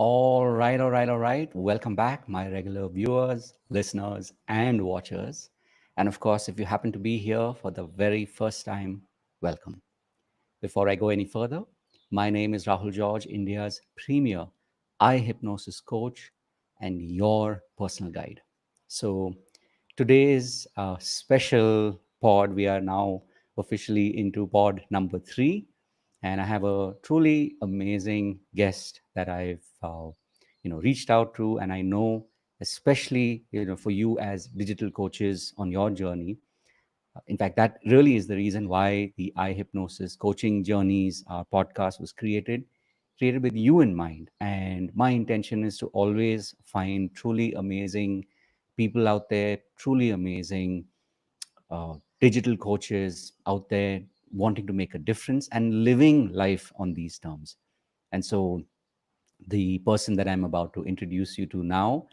All right. Welcome back, my regular viewers, listeners, and watchers. And of course, if you happen to be here for the very first time, welcome. Before I go any further, my name is Rahul George, India's premier iHypnosis coach and your personal guide. So, today's special pod, we are now officially into pod number 3, and I have a truly amazing guest that I've reached out to, and I know, especially for you as digital coaches on your journey. In fact, that really is the reason why the iHypnosis Coaching Journeys podcast was created with you in mind. And my intention is to always find truly amazing people out there, truly amazing digital coaches out there wanting to make a difference and living life on these terms. And so, the person that I'm about to introduce you to now,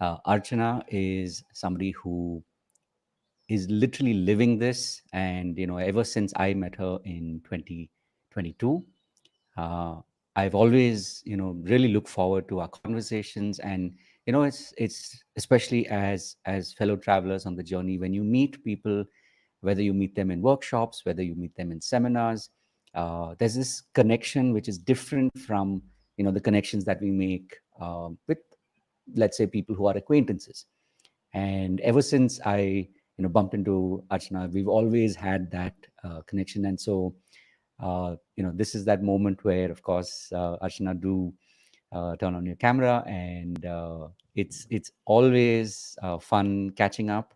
Archana, is somebody who is literally living this. And, ever since I met her in 2022, uh, I've always, really looked forward to our conversations. And, it's especially as fellow travelers on the journey, when you meet people, whether you meet them in workshops, whether you meet them in seminars, there's this connection which is different from, the connections that we make with, let's say, people who are acquaintances. And ever since I, bumped into Archana, we've always had that connection. And so, this is that moment where, of course, Archana, do turn on your camera, and it's always fun catching up.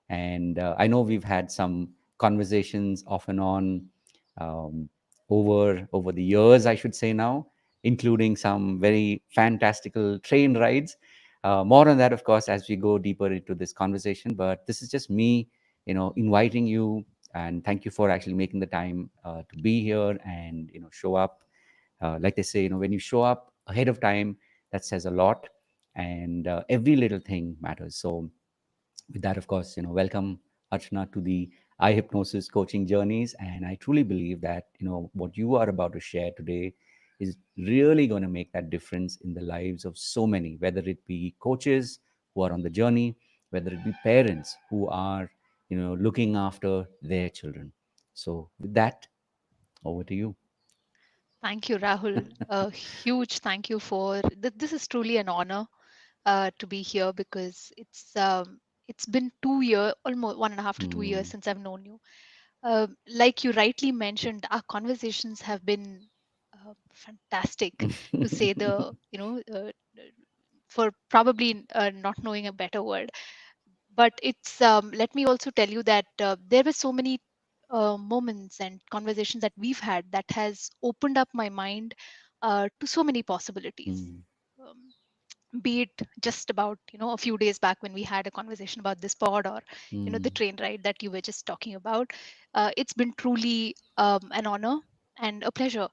And I know we've had some conversations off and on, um, over the years, I should say now, including some very fantastical train rides. More on that, of course, as we go deeper into this conversation. But this is just me, inviting you, and thank you for actually making the time to be here and show up. Like they say, when you show up ahead of time, that says a lot, and every little thing matters. So with that, of course, welcome, Archana, to the iHypnosis coaching journeys. And I truly believe that, what you are about to share today is really going to make that difference in the lives of so many, whether it be coaches who are on the journey, whether it be parents who are, looking after their children. So with that, over to you. Thank you, Rahul. A huge thank you for this is truly an honor to be here because it's been 2 years, almost 1.5 to 2 years Mm. since I've known you. Like you rightly mentioned, our conversations have been fantastic, to say the for probably not knowing a better word. But it's let me also tell you that there were so many moments and conversations that we've had that has opened up my mind to so many possibilities. Mm. um, be it just about a few days back when we had a conversation about this pod, or the Mm. train ride that you were just talking about. It's been truly an honor and a pleasure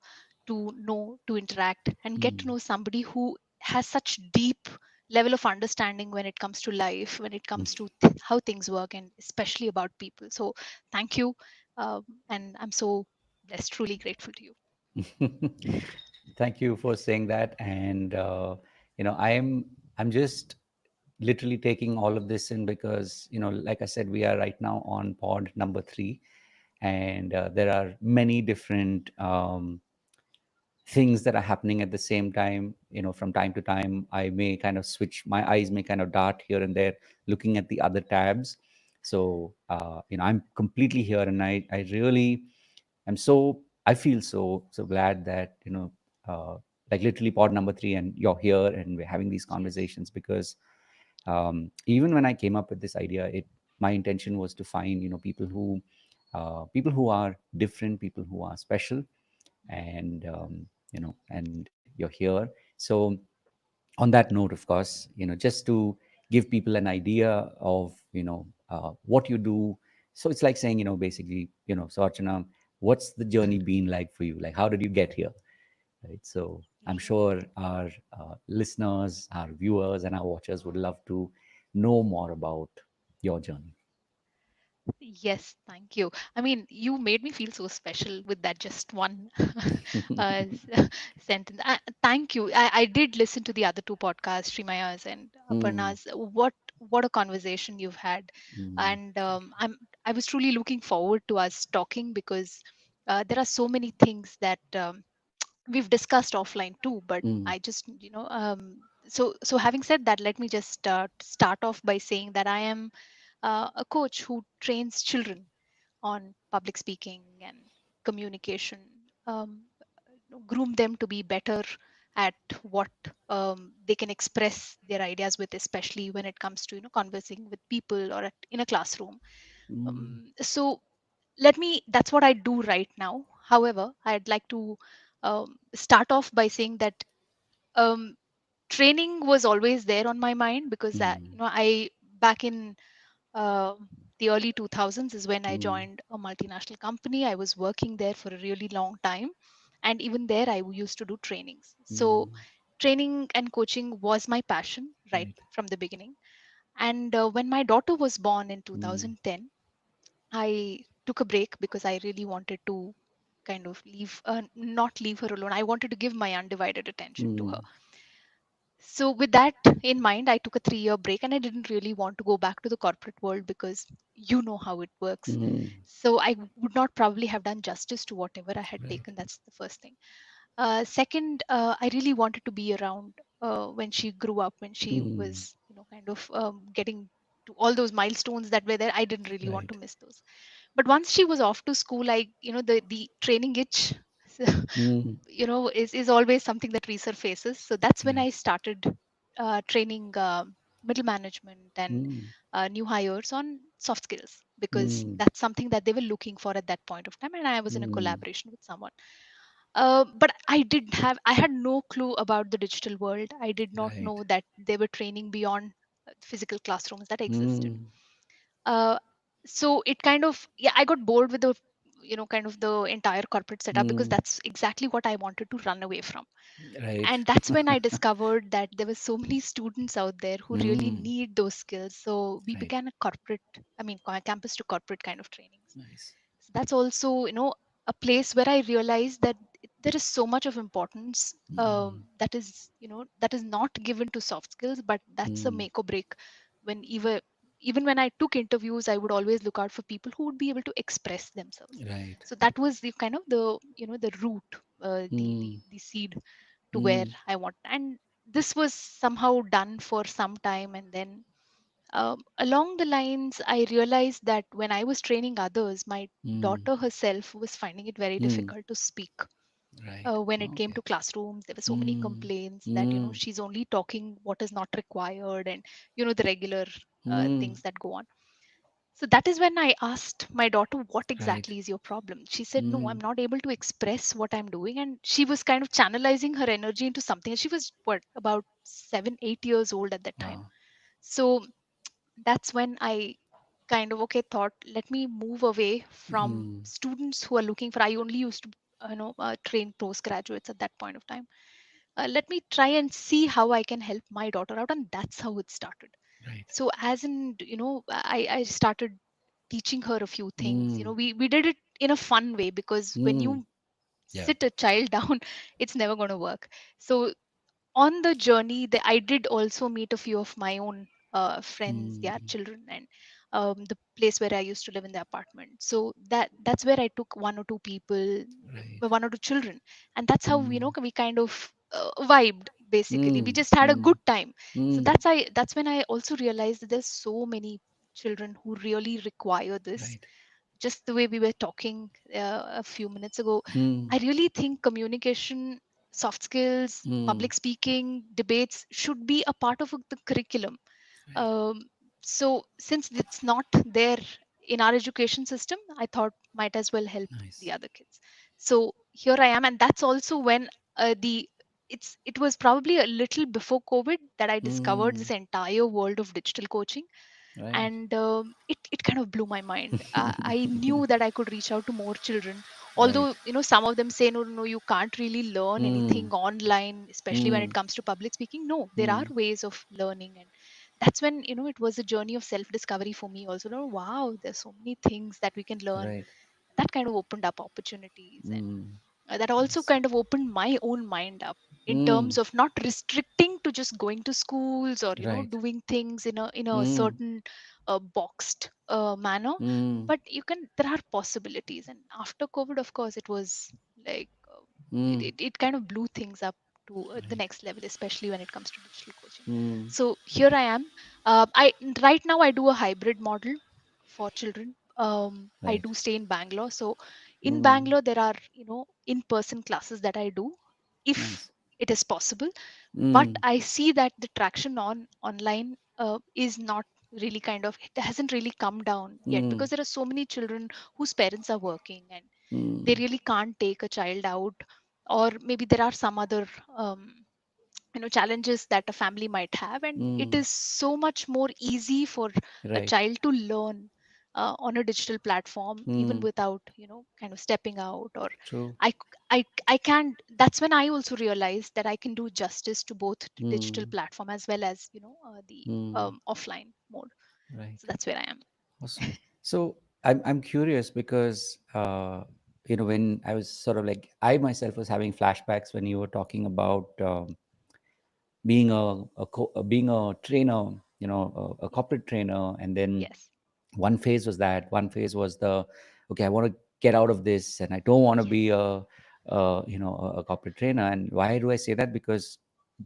to interact and get to Mm. know somebody who has such deep level of understanding when it comes to life, when it comes to how things work, and especially about people. So thank you. And I'm so blessed, truly grateful to you. Thank you for saying that. And I'm just literally taking all of this in because, like I said, we are right now on pod number 3, and there are many different things that are happening at the same time. From time to time, I may kind of switch, my eyes may kind of dart here and there, looking at the other tabs. So I'm completely here, and I really am so, I feel so glad that uh, like literally pod number 3, and you're here and we're having these Cheers. conversations. Because even when I came up with this idea, it my intention was to find people who are different, people who are special. And and you're here. So on that note, of course, just to give people an idea of what you do. So it's like saying, basically, so Archana, what's the journey been like for you? Like, how did you get here? Right. So I'm Right. sure our listeners, our viewers, and our watchers would love to know more about your journey. Yes, thank you. I mean, you made me feel so special with that just one sentence. Thank you. I did listen to the other two podcasts, Shrimaya's and Mm, Aparna's. What a conversation you've had, mm, and I was truly looking forward to us talking because there are so many things that we've discussed offline too. But mm, I just so having said that, let me just start off by saying that I am a coach who trains children on public speaking and communication, groom them to be better at what they can express their ideas with, especially when it comes to conversing with people or in a classroom. mm, So let me that's what I do right now. However, I'd like to start off by saying that um, training was always there on my mind because mm, I back in uh, the early 2000s is when I mm, joined a multinational company. I was working there for a really long time, and even there I used to do trainings. So mm. training and coaching was my passion right Right. from the beginning. And when my daughter was born in Mm, 2010, I took a break because I really wanted to kind of not leave her alone. I wanted to give my undivided attention to her. mm, So, with that in mind, I took a 3 year break and I didn't really want to go back to the corporate world because you know how it works. mm. So, I would not probably have done justice to whatever I had Right. taken. That's the first thing. Second, I really wanted to be around when she grew up, when she Mm, was, kind of getting to all those milestones that were there. I didn't really want right. to miss those. But once she was off to school, the training itch Mm, is always something that resurfaces. So that's when right. I started training middle management and Mm, new hires on soft skills, because mm, that's something that they were looking for at that point of time, and I was in a mm, collaboration with someone. But I had no clue about the digital world. I did not right. know that they were training beyond physical classrooms that existed. Mm, uh, so it kind of, yeah, I got bored with the kind of the entire corporate setup, because mm, that's exactly what I wanted to run away from. right. And that's when I discovered that there were so many students out there who really Mm, need those skills. So we right. began a campus to corporate kind of trainings. Nice. So that's also a place where I realized that there is so much of importance Mm, that is not given to soft skills, but that's a mm, make or break. When even when I took interviews, I would always look out for people who would be able to express themselves. right. So that was the kind of the root, Mm, the seed to where mm, I want. And this was somehow done for some time, and then along the lines, I realized that when I was training others, my mm, daughter herself was finding it very mm, difficult to speak. right. When it came Okay. to classrooms, there were so many Mm, complaints that mm, she's only talking what is not required, and the regular mm, things that go on. So that is when I asked my daughter, what right. exactly is your problem? She said, no, I'm Mm, not able to express what I'm doing. And she was kind of channelizing her energy into something. And she was, what, about 7, 8 years old at that time. wow. So that's when I kind of, okay, thought, let me move away from Mm, students who are looking for. I only used to train postgraduates at that point of time. Let me try and see how I can help my daughter out, and that's how it started. right. So as in, I started teaching her a few things. Mm, We did it in a fun way, because when mm, you yeah. sit a child down, it's never going to work. So on the journey, I did also meet a few of my own friends, their Mm, children, and the place where I used to live in the apartment. So that's where I took one or two people, right. one or two children, and that's how Mm, we kind of vibed. Basically, we mm, just had a mm, good time. So mm, that's when I also realized that there's so many children who really require this. right. Just the way we were talking a few minutes ago, Mm, I really think communication, soft skills, mm, public speaking, debates should be a part of the curriculum. right. Um, so since it's not there in our education system, I thought might as well help the Nice. other kids. So here I am, and that's also when the it was probably a little before COVID that I discovered Mm, this entire world of digital coaching. right. And it kind of blew my mind. I knew that I could reach out to more children, Right. although some of them say, no, no, you can't really learn Mm, anything online, especially when it mm, comes to public speaking. No, there are mm, ways of learning, and that's when, it was a journey of self discovery for me also. Wow, there's so many things that we can learn. Right. That kind of opened up opportunities, and Mm. that also Nice. kind of opened my own mind up in Mm. terms of not restricting to just going to schools, or Right. doing things in a Mm. certain boxed manner. Mm. But there are possibilities, and after COVID, of course, it was like, Mm. it kind of blew things up to the Right. next level, especially when it comes to digital coaching. Mm. So here I am. I Right now I do a hybrid model for children. I Right. do stay in Bangalore, so in Mm. Bangalore there are in-person classes that I do, if Nice. it is possible. But Mm. I see that the traction on online is not really, kind of, it hasn't really come down yet, Mm. because there are so many children whose parents are working, and they Mm. really can't take a child out, or maybe there are some other challenges that a family might have, and it Mm. is so much more easy for a Right. child to learn on a digital platform, even Mm. without kind of stepping out. Or True. I can That's when I also realized that I can do justice to both digital Mm. platform as well as the Mm. offline mode. Right. So that's where I am. Awesome. So I'm curious because when I was sort of like I myself was having flashbacks when you were talking about being being a trainer, a corporate trainer, and then Yes. one phase was that, one phase was the okay, I want to get out of this, and I don't want to Yes. be a corporate trainer. And why do I say that? Because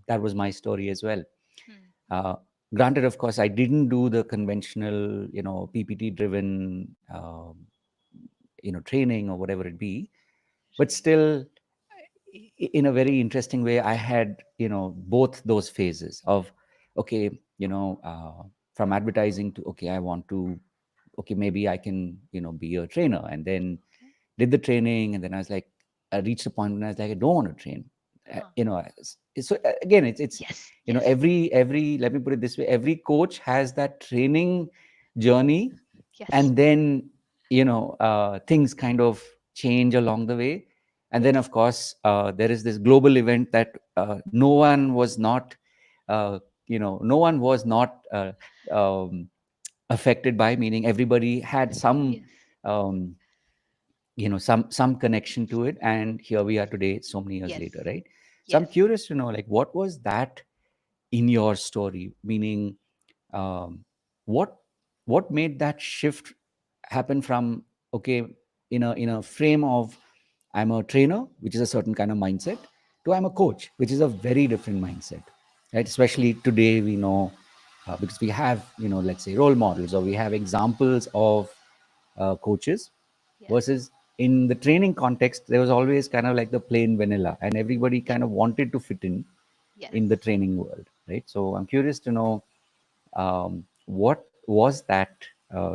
that was my story as well. Hmm. Uh, Granted, of course, I didn't do the conventional, PPT driven, training or whatever it be, but Right. still, in a very interesting way, I had, both those phases of, okay, from advertising to, okay, I want to, okay, maybe I can, be a trainer, and then Okay. did the training, and then I was like, I reached a point when I was like, I don't want to train. Huh. So again, it's Yes. Yes. every let me put it this way, every coach has that training journey, Yes. and then things kind of change along the way, and then Yes. of course there is this global event that no one was not no one was not affected by, meaning everybody had some Yes. um, some connection to it, and here we are today so many years Yes. later, right? So I'm Yes. curious to know, like, what was that in your story, meaning um, what what made that shift happen from, okay, in a frame of I'm a trainer, which is a certain kind of mindset, to I'm a coach, which is a very different mindset, right? Especially today, we know, because we have, let's say, role models, or we have examples of coaches, Yes. versus in the training context, there was always kind of like the plain vanilla, and everybody kind of wanted to fit in the Yes. training world, right? So I'm curious to know, what was that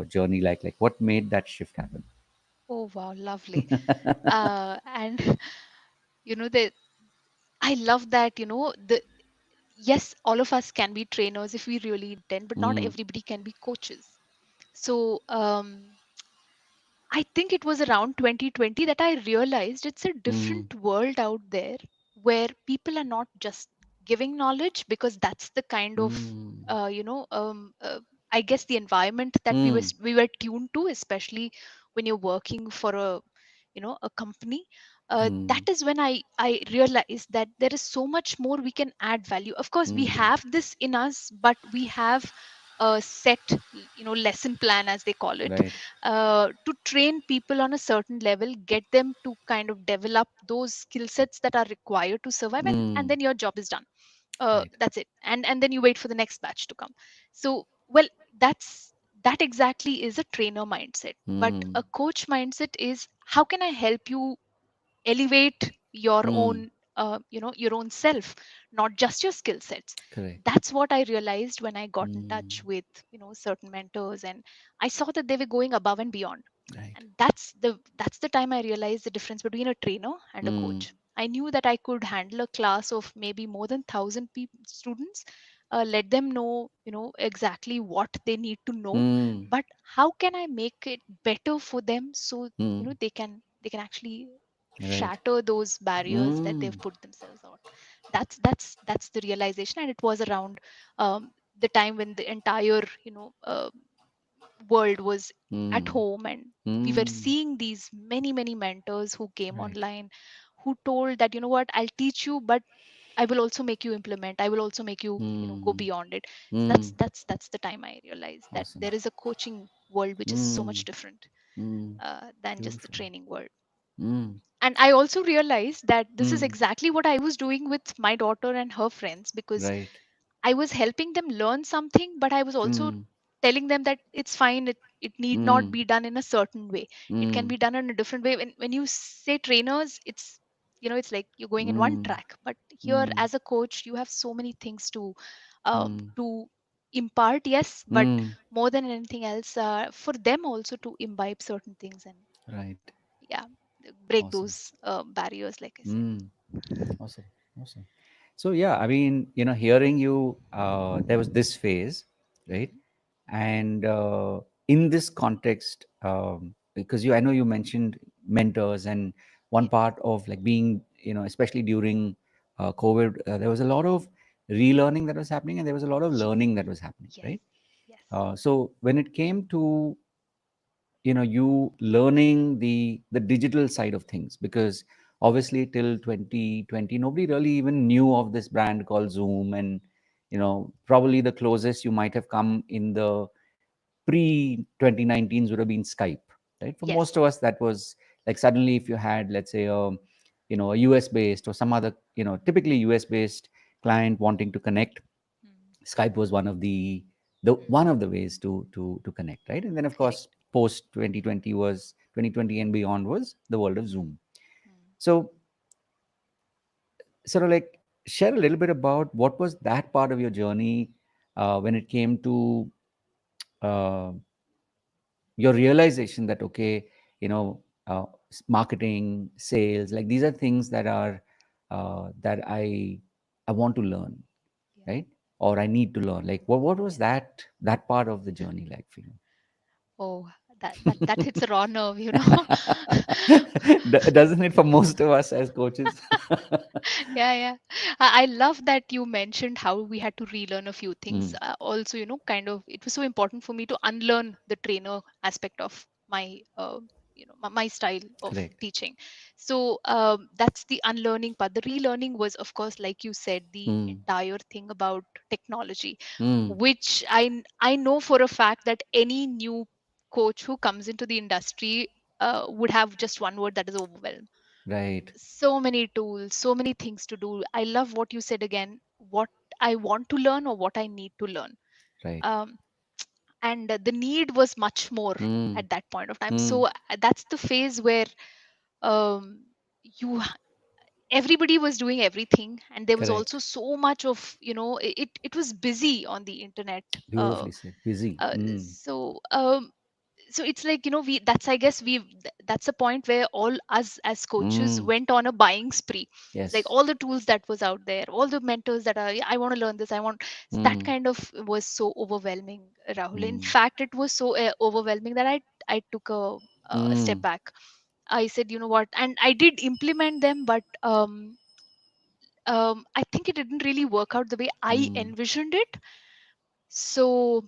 journey like? Like, what made that shift happen? Oh wow, lovely. And that I love that, the yes, all of us can be trainers if we really intend, but not Mm, everybody can be coaches. So I think it was around 2020 that I realized it's a mm, different world out there, where people are not just giving knowledge, because that's the kind of, mm, uh, you know, um, uh, I guess, the environment that mm, we were tuned to, especially when you're working for a company. That mm, is when I realized that there is so much more we can add value. Of course, we mm, have this in us, but we have a set, lesson plan, as they call it, right. to train people on a certain level, get them to kind of develop those skill sets that are required to survive, and Mm, then your job is done. right. That's it. And then you wait for the next batch to come. So, well, that exactly is a trainer mindset. But Mm, a coach mindset is, how can I help you elevate your mm, own, your own self, not just your skill sets. correct. That's what I realized when I got in Mm, touch with certain mentors, and I saw that they were going above and beyond. right. And that's the time I realized the difference between a trainer and a Mm, coach. I knew that I could handle a class of maybe more than 1,000 students, let them know exactly what they need to know, mm, but how can I make it better for them, so mm, they can actually right. shatter those barriers that Mm, they've put themselves on. That's the realization, and it was around um, the time when the entire world was at Mm. home, and we were Mm. seeing these many mentors who came Right. online, who told that, what, I'll teach you, but I will also make you implement, I will also make you, go Mm. beyond it. So Mm. that's the time I realized that Awesome. there is a coaching world which is so much Mm. different Mm. than just the Beautiful. training world. Mm. And I also realized that this is Mm. exactly what I was doing with my daughter and her friends, because Right. I was helping them learn something, but I was also Mm. telling them that it's fine. It need not Mm. be done in a certain way. It can Mm. be done in a different way. When you say trainers, it's like you're going in one Mm. track. But here, Mm. as a coach, you have so many things Mm. to impart. Yes, but Mm. more than anything else, for them also to imbibe certain things, and Right. yeah, break Awesome. those barriers, like I said. Mm. Awesome. Awesome. So yeah, I mean, hearing you, there was this phase, right? Mhm. And in this context, because I know you mentioned mentors, and one Yes. part of like being, especially during COVID, there was a lot of relearning that was happening, and there was a lot of Yes. learning that was happening, Yes. right? Yes. So when it came to you learning the digital side of things, because obviously till 2020 nobody really even knew of this brand called Zoom, and probably the closest you might have come in the pre 2019s would have been Skype, right? For Yes. most of us, that was like suddenly if you had, let's say, a US based or some other, typically US based client wanting to connect, Mm. Skype was one of the Mm. one of the ways to connect, right? And then of course Correct. post 2020 was 2020 and beyond was the world of Zoom. Mm. So sort of like share a little bit about what was that part of your journey when it came to uh, your realization that okay, marketing, sales, like these are things that I want to learn, Yeah. right? Or I need to learn. Like what was Yes. that part of the journey like for you? Oh, that hits a raw nerve. Doesn't it for most of us as coaches? Yeah, yeah. I love that you mentioned how we had to relearn a few things. Mm, Also, kind of, it was so important for me to unlearn the trainer aspect of my style of correct. teaching. So that's the unlearning part. The relearning was, of course, like you said, the Mm, entire thing about technology, mm, which I know for a fact that any new coach who comes into the industry would have just one word, that is overwhelm. right, So many tools, so many things to do. I love what you said again, what I want to learn or what I need to learn. right. um, and the need was much more Mm, at that point of time. mm, So that's the phase where um, you everybody was doing everything, and there was also correct. so much of, it was busy on the internet. Beautifully said. Busy. Uh, Mm, so so it's like, we that's I guess that's a point where all us as coaches mm, went on a buying spree. It's like yes. all the tools that was out there, all the mentors that are, "Yeah, I want to learn this, I want." So that Mm, kind of was so overwhelming, Rahul. In mm, fact, it was so overwhelming that I took a step mm, back. I said, you know what, and I did implement them, but I think it didn't really work out the way I mm, envisioned it. So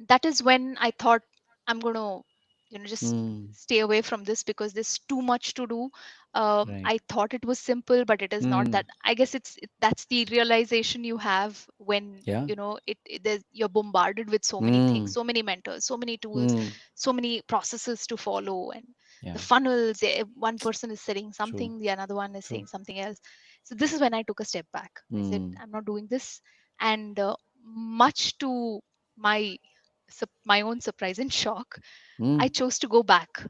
that is when I thought, I'm going to, just mm, stay away from this because there's too much to do. right. I thought it was simple, but it is not Mm, that. I guess that's the realization you have when, yeah. you're bombarded with so many things, Mm, so many mentors, so many tools, mm, so many processes to follow, and the yeah. funnels. One person is saying True. something, the another one is True. saying something else. So this is when I took a step back. I said, Mm, I'm not doing this. And much to my my own surprise and shock, I mm. chose to go back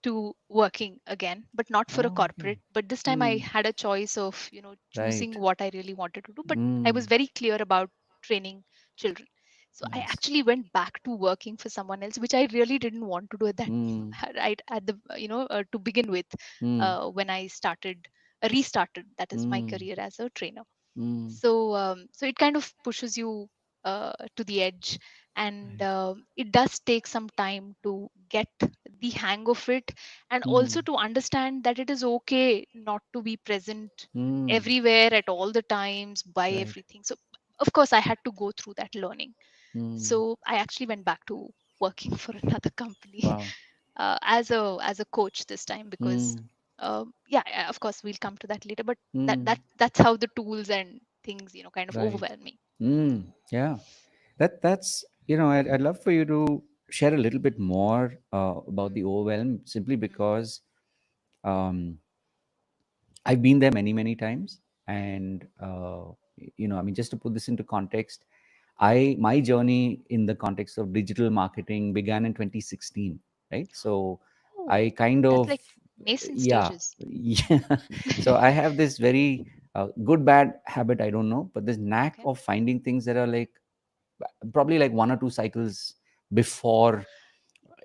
to working again, but not for a Oh, okay. corporate. But this time I Mm, had a choice of, choosing right. what I really wanted to do. But I was Mm, very clear about training children. So I nice. actually went back to working for someone else, which I really didn't want to do at that Mm, right at the to begin with, mm, when I restarted, that is my mm, career as a trainer. mm, So it kind of pushes you to the edge, and right. it does take some time to get the hang of it, and also Mm, to understand that it is okay not to be present mm, everywhere at all the times by right. everything. So of course, I had to go through that learning. Mm. So I actually went back to working for another company Wow. as a coach this time, because Mm. yeah, of course we'll come to that later, but Mm. that's how the tools and things, kind of Right. overwhelm me. Mm. Yeah. That's I'd love for you to share a little bit more about the Mm, overwhelm, simply mm, because um, I've been there many, many times. mm. And, I mean, just to put this into context, my journey in the context of digital marketing began in 2016, right? So Oh, I kind that's of, like nascent yeah, stages. yeah. So I have this very good, bad habit, I don't know, but this knack Okay. of finding things that are like probably like one or two cycles before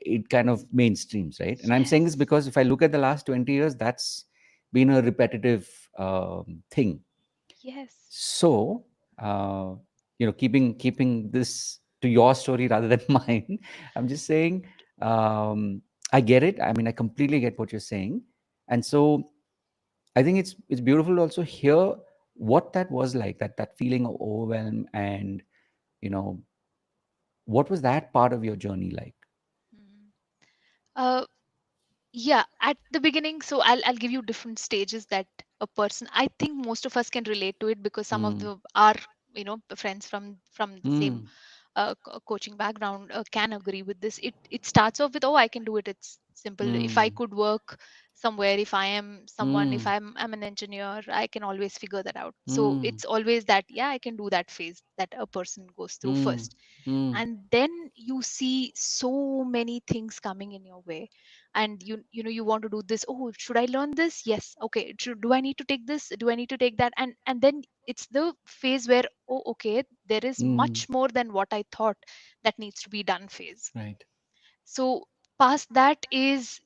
it kind of mainstreams, right? And I'm saying this Yes. because if I look at the last 20 years, that's been a repetitive thing. Yes. So, uh, keeping this to your story rather than mine, I'm just saying, I get it. I mean, I completely get what you're saying. And so I think it's beautiful to also hear what that was like, that feeling of overwhelm, and you know what was that part of your journey like? Mm. Uh, yeah, at the beginning, so I'll give you different stages that a person, I think most of us can relate to it, because some of Mm, the our friends from the same mm, coaching background can agree with this. It starts off with, oh, I can do it, it's simple. If I mm, could work somewhere, if I am someone, if mm, I'm an engineer, I can always figure that out. So mm, it's always that, yeah, I can do that phase that a person goes through mm, first. mm, And then you see so many things coming in your way, and you want to do this. Oh, should I learn this? Yes. Okay, do I need to take this? Do I need to take that? And then it's the phase where, oh, okay, there is mm. much more than what I thought that needs to be done phase. Right. So past that is,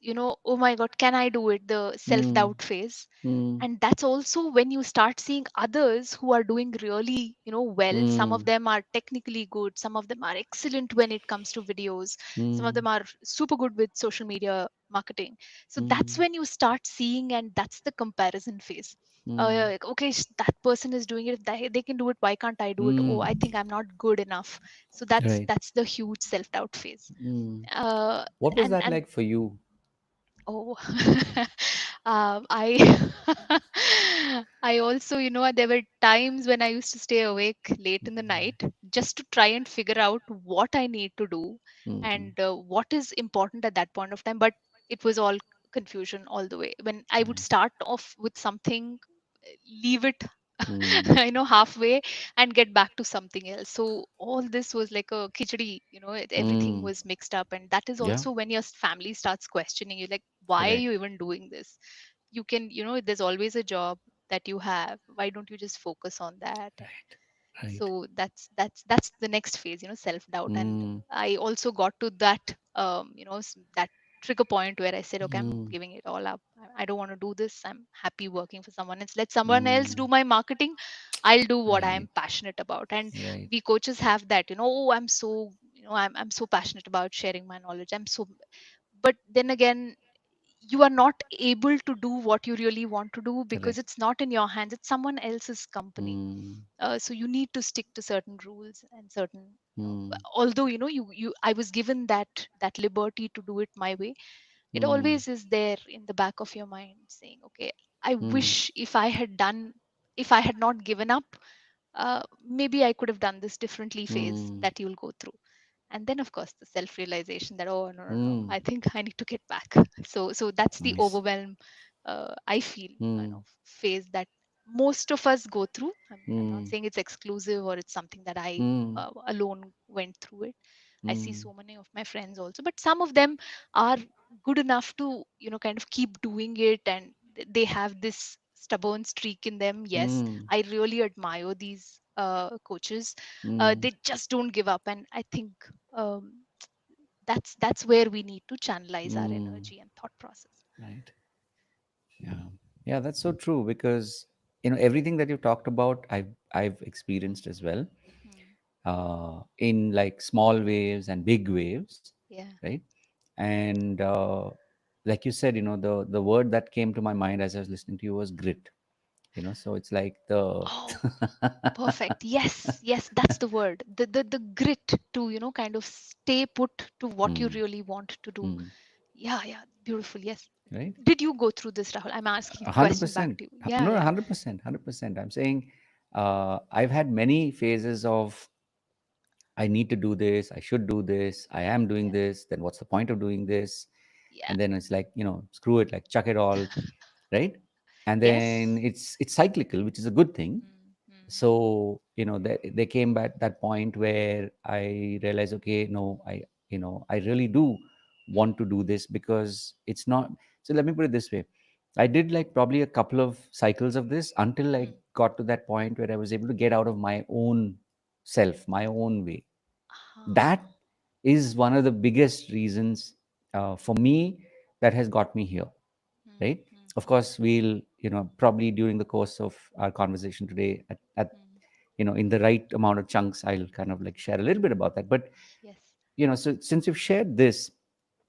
oh my god, can I do it, the self Mm, doubt phase. mm, And that's also when you start seeing others who are doing really, well. Some of mm, them are technically good, some of them are excellent when it comes to videos, some of mm, them are super good with social media marketing. So that's mm, when you start seeing, and that's the comparison phase. mm, Like, okay, that person is doing it, they can do it, why can't I do it? Oh, mm. I think I'm not good enough. So that's Right. that's the huge self doubt phase. Mm. uh What was that and like for you? Oh, I I also, there were times when I used to stay awake late in the night just to try and figure out what I need to do, Mm-hmm. and what is important at that point of time. But it was all confusion all the way. When I would Right. start off with something, leave it, Mm, halfway, and get back to something else. So all this was like a khichdi, everything mm. was mixed up. And that is Yeah. also when your family starts questioning you, like, why are you Correct. even doing this? You can, there's always a job that you have, why don't you just focus on that? Right. Right. So that's the next phase, self doubt. And Mm, I also got to that, that trigger point where I said, okay, I'm mm, giving it all up. I don't want to do this. I'm happy working for someone else. Let someone else do mm. my marketing. I'll do what I am Right. passionate about. And Right. we coaches have that, oh, I'm so, I'm so passionate about sharing my knowledge. I'm so, but then again, you are not able to do what you really want to do, because Correct. it's not in your hands, it's someone else's company. Mm, So you need to stick to certain rules and certain, mm, although, you I was given that liberty to do it my way. It mm, always is there in the back of your mind saying, okay, I mm, wish if I had not given up, maybe I could have done this differently phase mm. that you'll go through. And then of course the self realization that, oh, no, no, no, Mm. I think I need to get back. So that's the Nice. overwhelm, I feel, Mm, phase that most of us go through. I'm not mm, saying it's exclusive or it's something that I mm, alone went through it. I see mm, so many of my friends also, but some of them are good enough to, kind of keep doing it, and they have this stubborn streak in them. Yes, mm, I really admire these coaches. mm, They just don't give up. And I think, um, that's where we need to channelize our mm. energy and thought process. Right. Yeah. Yeah, that's so true because everything that you talked about, I've experienced as well, Hmm. in like small waves and big waves, Yeah. right? And like you said, the word that came to my mind as I was listening to you was grit. So it's like the Oh, perfect. Yes, yes, that's the word. The grit to, kind of stay put to what you Hmm, really want to do. hmm, Yeah, yeah, beautiful. Yes. right. Did you go through this, Rahul? I'm asking A the hundred question back percent. to you. Yeah, No, yeah. 100%, 100%. I'm saying I've had many phases of I need to do this, I should do this, I am doing Yeah, this, then what's the point of doing this? yeah. And then it's like, screw it, like chuck it all, right? And then Yes. it's cyclical, which is a good thing. Mm, mm, So, they came back that point where I realized, okay, no, I really do mm, want to do this because it's not. So let me put it this way. I did like probably a couple of cycles of this until I mm. got to that point where I was able to get out of my own self, my own way. That Ah, is one of the biggest reasons for me that has got me here, mm, right? mm, Of mm, course, we'll, probably during the course of our conversation today, mm. in the right amount of chunks, I'll kind of like share a little bit about that. But, Yes. so since you've shared this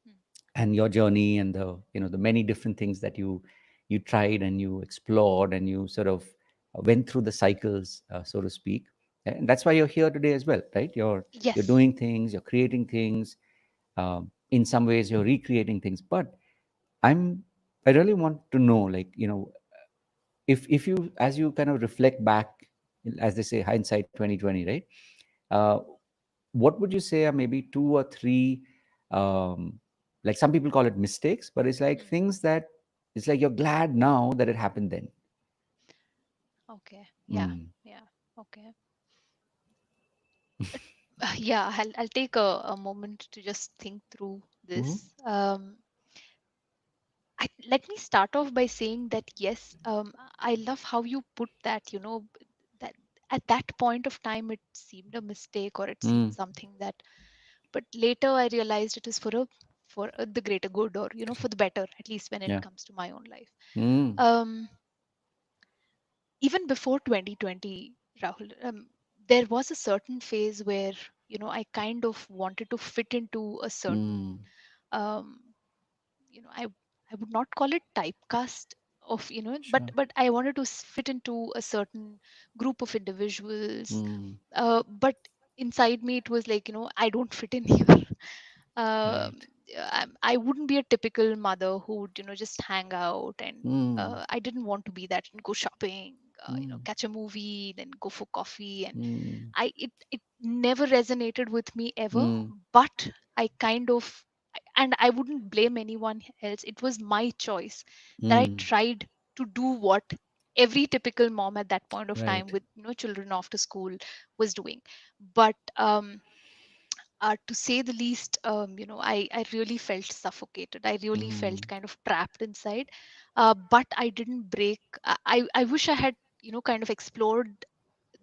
Mm, and your journey and the many different things that you tried and you explored and you sort of went through the cycles, so to speak, and that's why you're here today as well, right? You're yes. doing things, you're creating things, in some ways you're recreating things. But I really want to know, like, if you, as you kind of reflect back, as they say, hindsight 2020, right? uh, what would you say are maybe two or three, um, like some people call it mistakes, but it's like Mm, things that it's like you're glad now that it happened then. okay. Yeah. Mm. Yeah. Okay. Yeah, I'll take a moment to just think through Hmm. this. Let me start off by saying that yes, I love how you put that, that at that point of time it seemed a mistake or it seemed Mm. something that, but later I realized it is for the greater good, or for the better, at least when it Yeah. comes to my own life. Mm. Um, Even before 2020, Rahul, there was a certain phase where I kind of wanted to fit into a certain, Mm. um, I would not call it typecast of, but Sure. I wanted to fit into a certain group of individuals. Mm. But inside me, it was like, I don't fit in here. um, Right. I wouldn't be a typical mother who would, just hang out, and Mm. I didn't want to be that and go shopping, Mm. catch a movie, then go for coffee, and Mm. it never resonated with me ever. Mm. But I kind of, and I wouldn't blame anyone else. It was my choice that I Mm. tried to do what every typical mom at that point of time Right. with children after school was doing. But to say the least, I really felt suffocated. I really felt Mm. kind of trapped inside. But I didn't break. I wish I had, kind of explored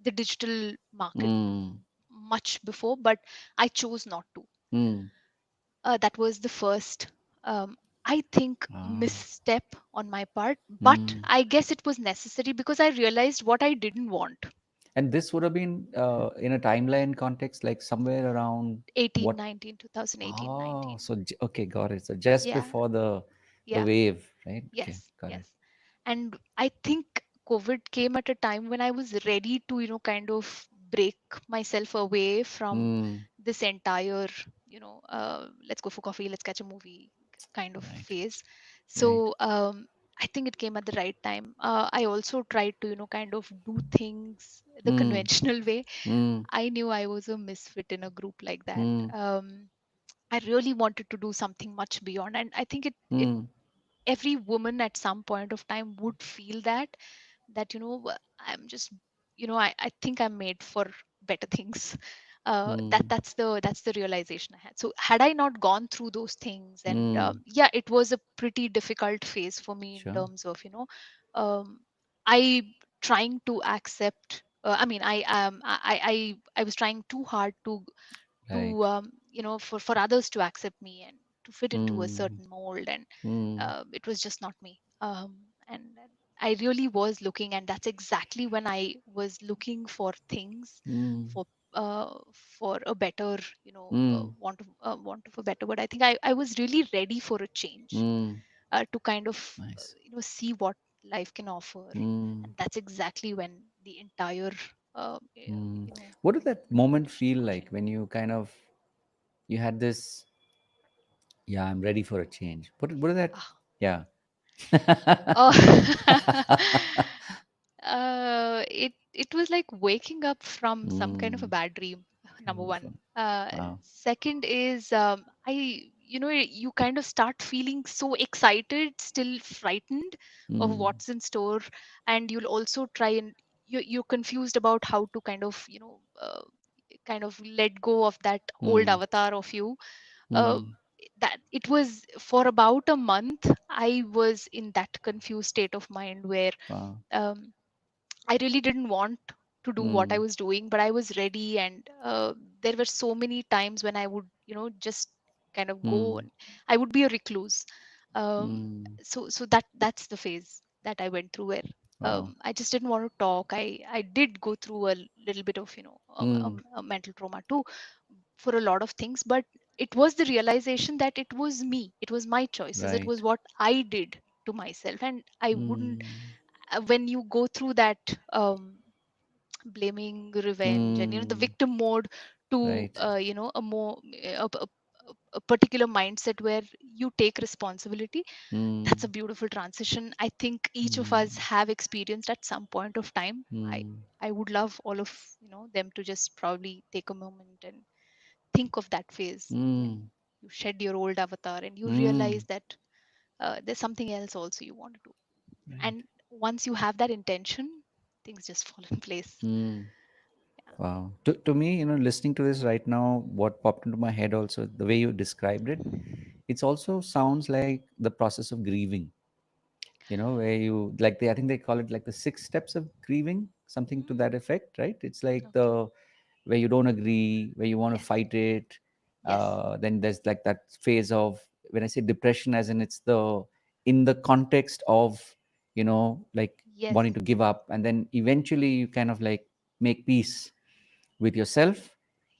the digital market Mm. much before, but I chose not to. Mm. That was the first, I think, Ah. misstep on my part. But Mm. I guess it was necessary because I realized what I didn't want. And this would have been in a timeline context, like somewhere around 18, what? 19, 2018, Oh, 19. so okay, got it. So just Yeah, before the yeah. wave, right? Okay, Yes, got it. yes. And I think COVID came at a time when I was ready to, kind of break myself away from Mm. this entire, let's go for coffee, let's catch a movie kind of Right, phase. right. So I think it came at the right time. I also tried to, kind of do things the Mm. conventional way. Mm. I knew I was a misfit in a group like that. Mm. I really wanted to do something much beyond, and I think it Mm. every woman at some point of time would feel that I'm just, I think I'm made for better things. Mm. That's the realization I had. So had I not gone through those things, and Mm. yeah, it was a pretty difficult phase for me in Sure. terms of, um, I trying to accept, I mean, I was trying too hard Right. to for others to accept me and to fit into a Mm. certain mold, and Mm. it was just not me. And I really was looking, and that's exactly when I was looking for things Mm. for for a better, Mm. want of a better word. I think I was really ready for a change, Mm. to kind of Nice. see what life can offer. Mm, And that's exactly when the entire mm. you know What did that moment feel coaching. like when you kind of you had this? Yeah, I'm ready for a change. What did that? Ah. Yeah. Oh. It was like waking up from some kind of a Mm, bad dream. Number one. beautiful. Wow. Second is I you know you kind of start feeling so excited, still frightened of Mm, what's in store, and you'll also try and you're confused about how to kind of kind of let go of that old mm, avatar of you. Uh, mm. that it was for about a month. I was in that confused state of mind where Wow. um, I really didn't want to do what I Mm, was doing, but I was ready. And there were so many times when I would, just kind of go mm, and I would be a recluse. mm. So that's the phase that I went through where Wow. I just didn't want to talk. I did go through a little bit of, Mm, a mental trauma too for a lot of things, but it was the realization that it was me, it was my choices, it was right. what I did to myself, and I wouldn't Mm, when you go through that blaming, revenge, and the mm, victim mode to right. a more a particular mindset where you take responsibility. That's a Mm, beautiful transition. I think each of us mm, have experienced at some point of time. i mm, I would love all of them to just probably take a moment and think of that phase when mm, you shed your old avatar and you realize mm. that there's something else also you want to do. Right. And once you have that intention, things just fall in place. Mm. Wow. To me, listening to this right now, what popped into my head also, the way you described it, it's also sounds like the process of grieving, where you like I think they call it like the 6 steps of grieving, something to that Mm, effect, right? It's like okay. where you don't agree, where you want to Yes. fight it. Yes. Then there's like that phase of when I say depression, as in it's the in the context of like Yes. wanting to give up, and then eventually you kind of like make peace with yourself,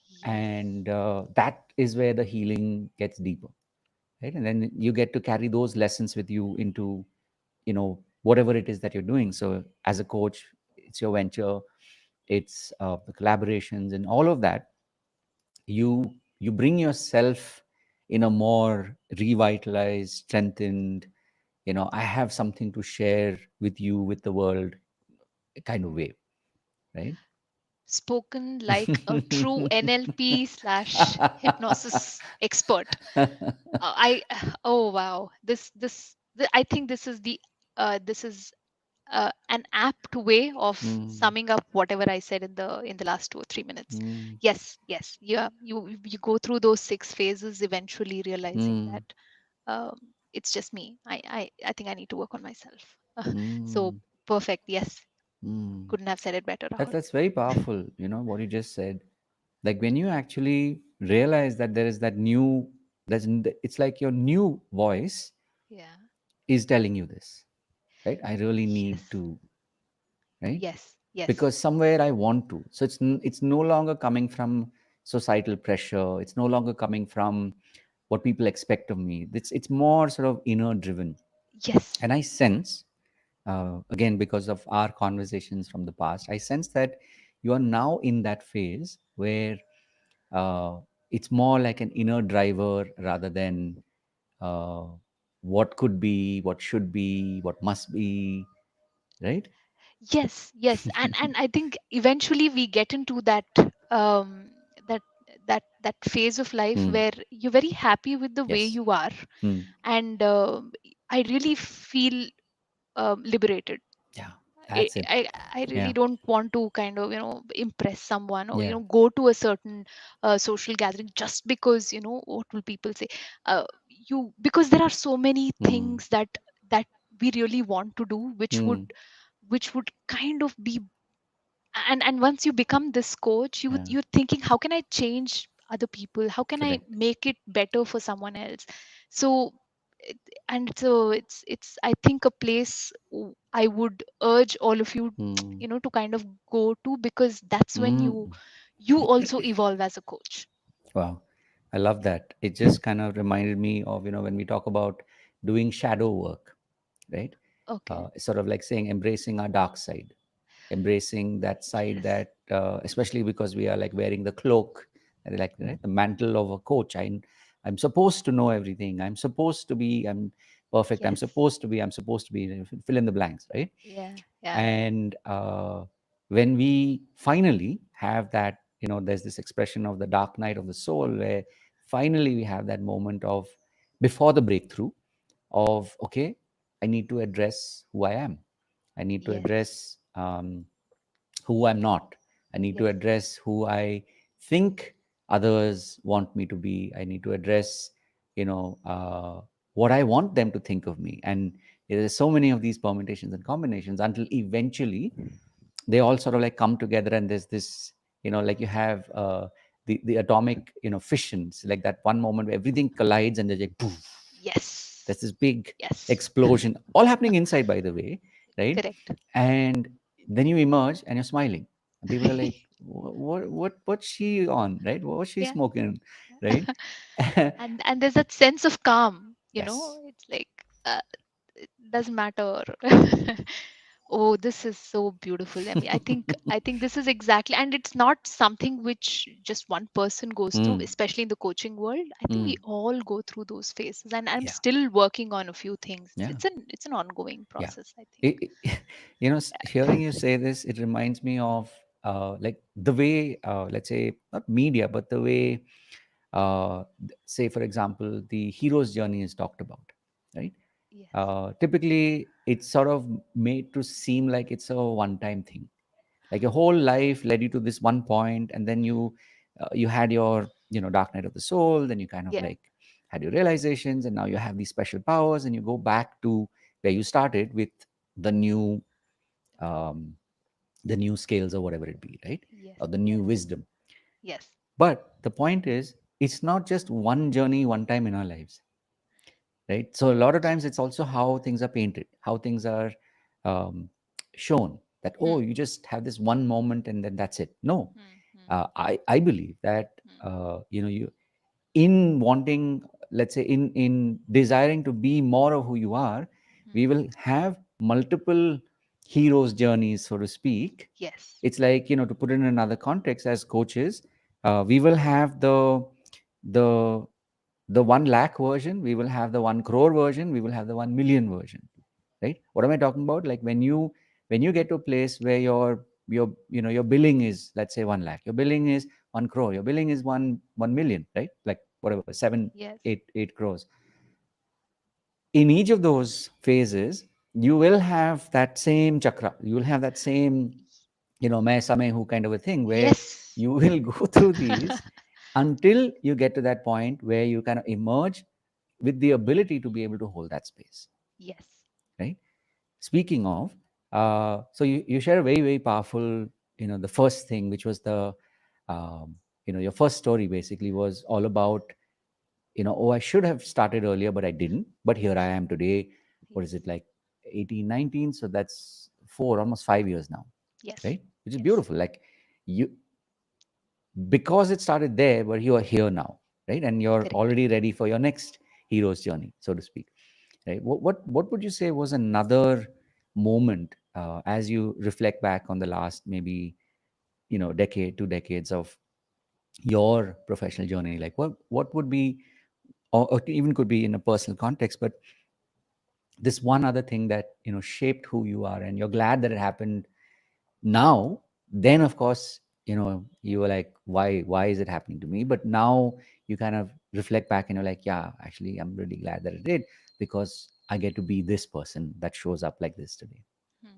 Yes. and that is where the healing gets deeper, right? And then you get to carry those lessons with you into whatever it is that you're doing. So as a coach, it's your venture, it's the collaborations and all of that. You bring yourself in a more revitalized, strengthened, I have something to share with you, with the world kind of way, right? Spoken like a true NLP slash hypnosis expert. I oh wow, I think this is an apt way of Mm, summing up whatever I said in the last 2 or 3 minutes. mm, Yes, yes, yeah. You go through those 6 phases, eventually realizing mm, that it's just me. I think I need to work on myself. So mm, perfect. Yes, mm. couldn't have said it better, That Rahul. that's very powerful. What you just said. Like when you actually realize that there is that new, it's like your new voice Yeah. is telling you this, right? I really Yes. need to, right? Yes. Yes. Because somewhere I want to. So it's no longer coming from societal pressure. It's no longer coming from what people expect of me. It's more sort of inner driven. Yes. And I sense, again, because of our conversations from the past, I sense that you are now in that phase where uh, it's more like an inner driver rather than uh, what could be, what should be, what must be, right? Yes. Yes. And I think eventually we get into um that that phase of life Hmm. where you're very happy with the way Yes. you are, Hmm. and I really feel liberated. Yeah, I, that's it. I I really Yeah. don't want to kind of impress someone, or Yeah. go to a certain social gathering just because what will people say. You Because there are so many Hmm. things that we really want to do, Hmm. which would kind of be. And once you become this coach, Yeah. you're thinking, how can I change other people, how can I Correct. make it better for someone else. So and so it's I think a place I would urge all of you Hmm. to kind of go to, because that's when Hmm. you also evolve as a coach. Wow. I love that. It just kind of reminded me of, when we talk about doing shadow work, right? Okay. It's sort of like saying embracing our dark side, embracing that side Yes. that, especially because we are like wearing the cloak, like, right, the mantle of a coach. I'm supposed to know everything. I'm supposed to be. I'm perfect. I'm Yes. supposed to be. I'm supposed to be. Fill in the blanks, right? Yeah. Yeah. And when we finally have that, there's this expression of the dark night of the soul, where finally we have that moment of, before the breakthrough, of, okay, I need to address who I am. I need to Yes. address who I'm not. I need to Yes. address who I think others want me to be. I need to address, what I want them to think of me. And there's so many of these permutations and combinations until eventually they all sort of like come together, and there's this, like you have the atomic, fissions, like that one moment where everything collides and there's like poof, Yes. there's this big Yes. explosion, all happening inside, by the way, right? Correct. And then you emerge and you're smiling, and people are like, what's she on, right? What's she Yeah. smoking, right? And there's that sense of calm, Yes. it's like, it doesn't matter. Oh, this is so beautiful. I mean, I think this is exactly, and it's not something which just one person goes through, Mm, especially in the coaching world. I think we mm, all go through those phases, and I'm yeah, still working on a few things. yeah, It's an ongoing yeah. process, I think. Hearing you say this, it reminds me of like the way, let's say, not media, but the way, say, for example, the hero's journey is talked about, right? Yes. Typically, it's sort of made to seem like it's a one-time thing. Like your whole life led you to this one point, and then you had your, dark night of the soul. Then you kind of Yeah. like had your realizations, and now you have these special powers, and you go back to where you started with the new um, the new scales or whatever it be, right? Yes. Or the new Yes. wisdom. Yes. But the point is, it's not just one journey, one time in our lives, right? So a lot of times it's also how things are painted, how things are um, shown. That, oh, Hmm. you just have this one moment and then that's it. No, Hmm. Hmm. I believe that Hmm. you, in wanting, let's say, in desiring to be more of who you are, Hmm. we will have multiple heroes journeys, so to speak. Yes. It's like, to put it in another context, as coaches, we will have the the 1 lakh version, we will have the 1 crore version, we will have the 1 million version, right? What am I talking about? Like when you get to a place where your billing is, let's say, 1 lakh, your billing is 1 crore, your billing is 1 million, right? Like whatever, 7 Yes. 8 crores. In each of those phases, you will have that same chakra, you will have that same, मैं समय हूँ kind of a thing, where Yes. you will go through these until you get to that point where you kind of emerge with the ability to be able to hold that space, Yes. right? Speaking of, so you share a very, very powerful, the first thing, which was the, your first story basically was all about, oh, I should have started earlier, but I didn't. But here I am today. What is Yes. it, like 18, 19? So that's almost 5 years now, Yes. right? Which is Yes. beautiful. Like you, because it started there, but you are here now, right? And you're Correct. already ready for your next hero's journey, so to speak, right? What would you say was another moment, as you reflect back on the last, maybe, decade, 2 decades of your professional journey? Like what would be, or even could be in a personal context, but this one other thing that, shaped who you are, and you're glad that it happened now. Then of course, you were like, why is it happening to me? But now you kind of reflect back and you're like, yeah, actually, I'm really glad that it did, because I get to be this person that shows up like this today. Hmm.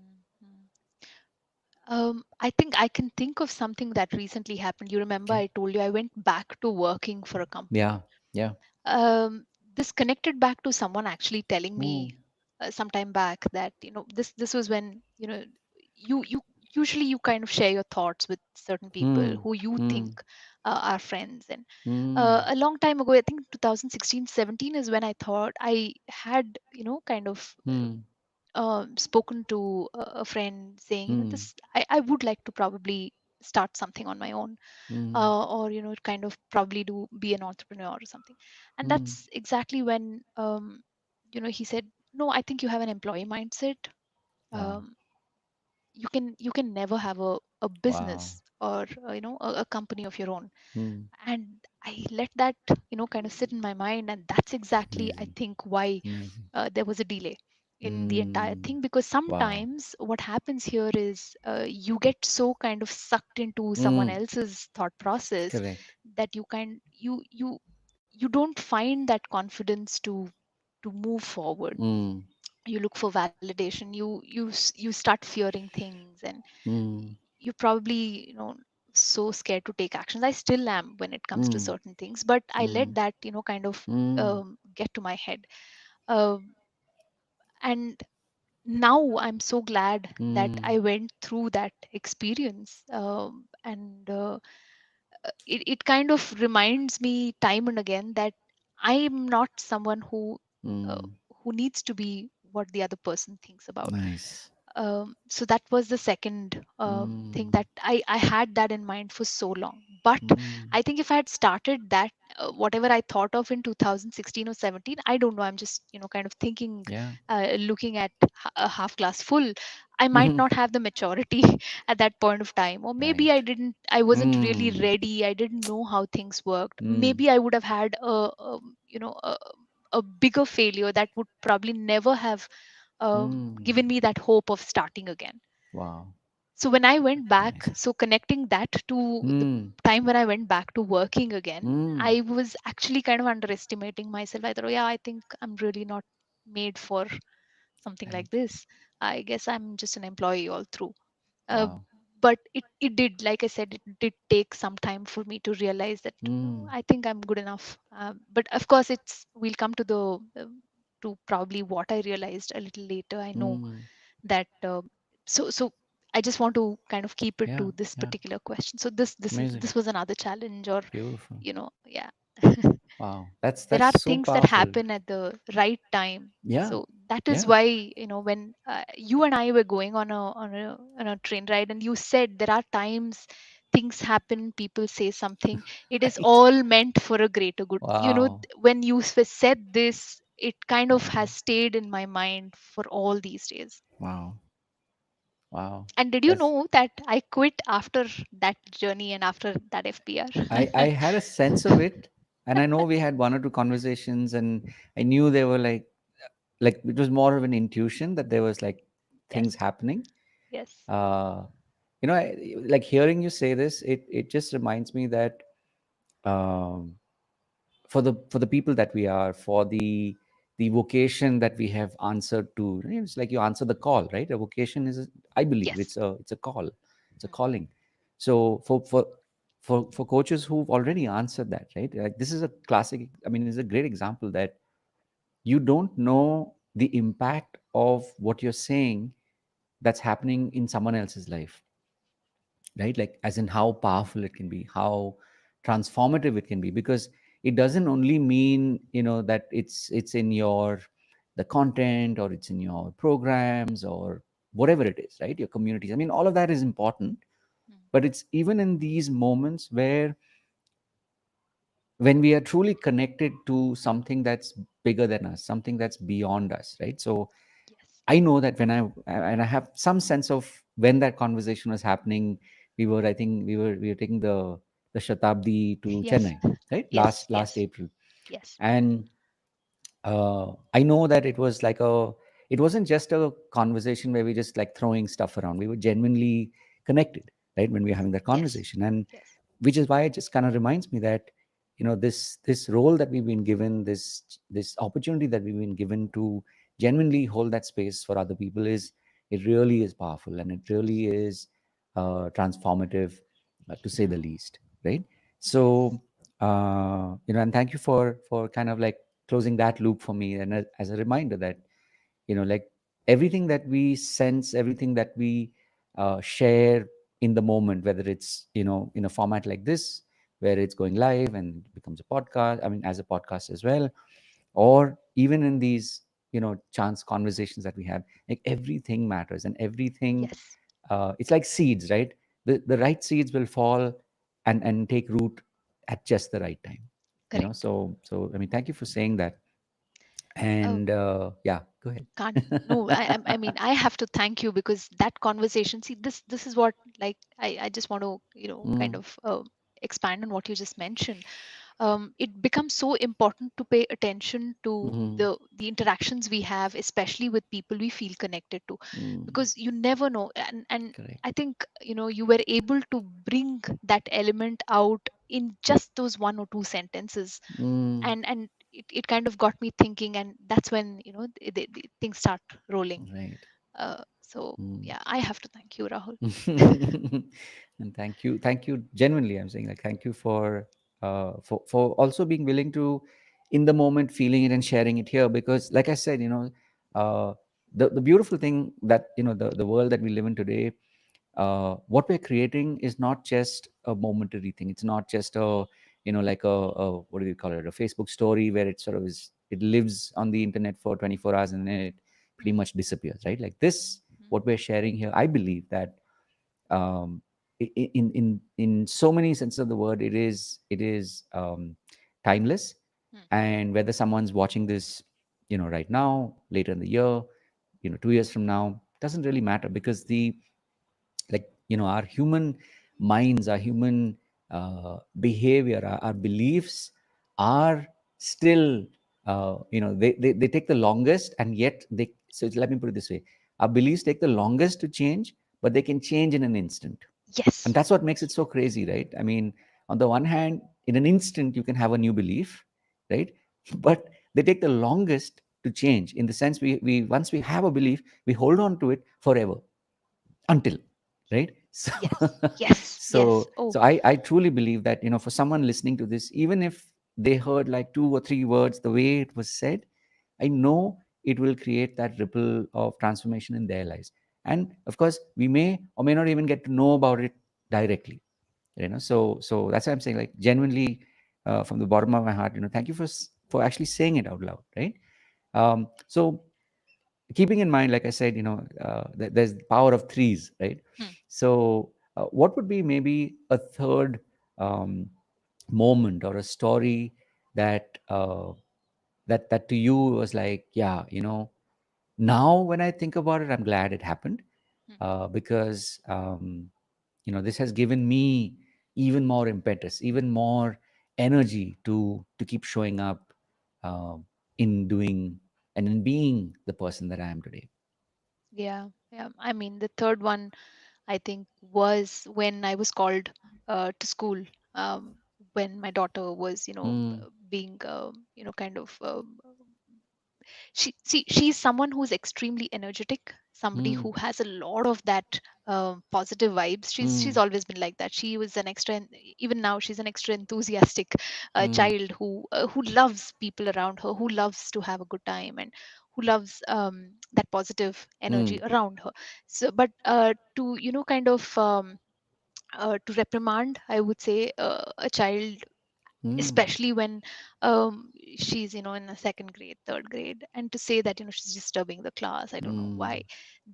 Hmm. I think I can think of something that recently happened. You remember Okay. I told you I went back to working for a company. Yeah. Yeah. This connected back to someone actually telling Mm, me some time back that this was when you usually you kind of share your thoughts with certain people mm, who you think mm, are friends. And mm, a long time ago, I think 2016 17 is when I thought I had kind of mm, spoken to a friend saying, mm, this I would like to probably start something on my own, mm, or kind of probably do be an entrepreneur or something. And mm, that's exactly when he said, No, I think you have an employee mindset. Wow. um, you can never have a Wow. business or a company of your own. Mm. And I let that kind of sit in my mind, and that's exactly, I Amazing. think, why Amazing. there was a delay in the entire Mm. thing. Because Wow. sometimes what happens here is, you get so kind of sucked into someone Mm. else's thought process Correct. that you don't find that confidence to move forward. Mm. You look for validation, you start fearing things, and Mm. you're probably so scared to take actions. I still am when it comes to Mm. certain things, but I let Mm. that kind of Mm. get to my head. um, and now I'm so glad that Mm. I went through that experience, and it kind of reminds me time and again that I'm not someone uh, Mm. who needs to be what the other person thinks about. Nice. So that was the second thing, Mm. that I had that in mind for so long. But Mm. I think if I had started that, whatever I thought of in 2016 or 17, I don't know, I'm just kind of thinking, Yeah. looking at a half glass full. I might not have the maturity at that point of time, or maybe Right. I wasn't really Mm. ready, I didn't know how things worked. Mm. Maybe I would have had a bigger failure that would probably never have Mm. given me that hope of starting again. Wow. So when I went back, Amazing. so connecting that to the Mm. time when I went back to working again, Mm. I was actually kind of underestimating myself. I thought, oh, yeah, I think I'm really not made for something like Right. this. I guess I'm just an employee all through. Uh, Wow. but it did, like I said, it did take some time for me to realize that, Mm. I think I'm good enough. But of course, we'll come to the to probably what I realized a little later. I know Mm. that so I just want to kind of keep it Yeah. to this Yeah. particular question. So this Amazing. was another challenge, or Beautiful. yeah. Wow. That's There that's are so things that powerful. happen at the right time. Yeah. So that is Yeah. why, when you and I were going on a train ride, and you said there are times things happen, people say something, it is Right. all meant for a greater good. Wow. When you said this, it kind of Wow. has stayed in my mind for all these days. Wow. Wow. And did you That's know that I quit after that journey and after that I FPR? had a sense of it, and I know we had one or two conversations, and I knew they were like it was more of an intuition that there was like Yes, things happening. yes, Uh, like hearing you say this, it just reminds me that um, for the people that we are, for the vocation that we have answered to, it's like you answer the call, right? A vocation is, I believe, yes. it's a call, it's a Hmm, calling. So for coaches who've already answered that, right? Like this is a classic. I mean, it's a great example that you don't know the impact of what you're saying that's happening in someone else's life, right? Like as in how powerful it can be, how transformative it can be, because it doesn't only mean that it's in your the content, or it's in your programs, or whatever it is, right? Your communities, I mean, all of that is important. hmm. But it's even in these moments where when we are truly connected to something that's bigger than us, something that's beyond us, right? So Yes, I know that and I have some sense of when that conversation was happening. I think we were taking the Shatabdi to yes, Chennai, right? yes, Last yes, April. yes. And I know that it wasn't just a conversation where we just like throwing stuff around. We were genuinely connected, right? When we were having that Yes, conversation. And yes, which is why it just kind of reminds me that this role that we've been given, this opportunity that we've been given to genuinely hold that space for other people, is it really is powerful, and it really is transformative, to say the least, right? yes, So and thank you for kind of like closing that loop for me, and as a reminder that like everything that we sense, everything that we share in the moment, whether it's in a format like this where it's going live and it becomes a podcast, I mean, as a podcast as well, or even in these chance conversations that we have, like everything matters, and everything, yes. it's like seeds, right? The right seeds will fall and take root at just the right time. Correct. So I mean, thank you for saying that. Uh, And yeah, go ahead. can't no I mean I have to thank you, because that conversation, see, this is what, like, I just want to, kind Mm, of expand on what you just mentioned. It becomes so important to pay attention to mm, the interactions we have, especially with people we feel connected to, mm, because you never know. And correct. I think, you were able to bring that element out in just those one or two sentences, Mm, and it kind of got me thinking, and that's when, the things start rolling. right. So Mm. yeah, I have to thank you, Rahul. And thank you genuinely, I'm saying, like, thank you for also being willing to, in the moment, feeling it and sharing it here, because like I said, uh the beautiful thing that, the world that we live in today, what we're creating is not just a momentary thing. It's not just a, like a, what do you call it, a Facebook story where it sort of is, it lives on the internet for 24 hours and then it pretty Mhm, much disappears, right? Like this, mhm, what we're sharing here, I believe that, um, in so many senses of the word, it is timeless. mhm, And whether someone's watching this, right now, later in the year, 2 years from now, doesn't really matter, because the, like, our human minds, our human behavior, our beliefs are still, they take the longest, and yet they, so let me put it this way: our beliefs take the longest to change, but they can change in an instant. And yes, that's what makes it so crazy, right? I mean, on the one hand, in an instant you can have a new belief, right? But they take the longest to change, in the sense, we once we have a belief, we hold on to it forever, until, right? So yes, yes, yes. Oh, I truly believe that, for someone listening to this, even if they heard like two or three words the way it was said, I know it will create that ripple of transformation in their lives. And of course, we may or may not even get to know about it directly, so that's why I'm saying, like, genuinely, from the bottom of my heart, thank you for actually saying it out loud, right? So, keeping in mind, like I said, there's the power of threes, right? hmm, So, what would be maybe a third um, moment or a story that that to you was like, yeah, now when I think about it, I'm glad it happened, hmm. because this has given me even more impetus, even more energy to keep showing up, uh, in doing and in being the person that I am today. Yeah, yeah. I mean, the third one, I think, was when I was called to school, when my daughter was, Mm, being, kind of, she's someone who's extremely energetic, somebody mm, who has a lot of that positive vibes. She's mm, always been like that. She was an extra, even now she's an extra enthusiastic mm, child who loves people around her, who loves to have a good time, and who loves that positive energy mm, around her. So but to, kind of, to reprimand, I would say, a child, mm, especially when she's, in a second grade, third grade, and to say that, she's disturbing the class, I don't know why. mm.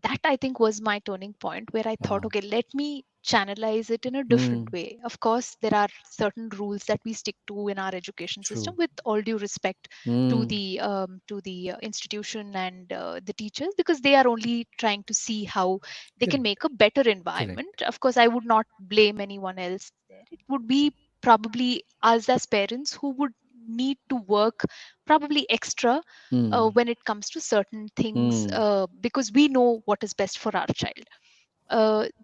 That, I think, was my turning point, where I thought, Wow. okay, let me channelize it in a different Mm, way. Of course, there are certain rules that we stick to in our education system, true. with all due respect Mm, to the institution and the teachers, because they are only trying to see how they can correct. make a better environment. Correct. Of course, I would not blame anyone else there. It would be probably us as parents who would need to work probably extra Mm, when it comes to certain things, mm, because we know what is best for our child.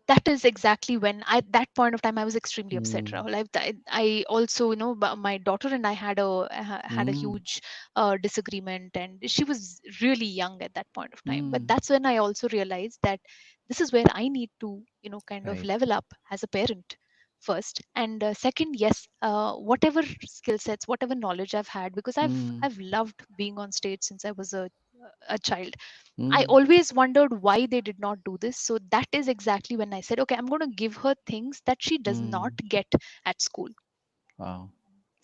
That is exactly when, I that point of time, I was extremely upset, mm, Rahul. I also, my daughter and I had a mm, huge disagreement, and she was really young at that point of time. But mm. that's when I also realized that this is where I need to, kind of Right. level up as a parent first. And second, yes, whatever skill sets, whatever knowledge I've had, because Mm, I've loved being on stage since I was a child. I mm, always wondered why they did not do this. So that is exactly when I said, okay, I'm going to give her things that she does not mm. get at school. Wow.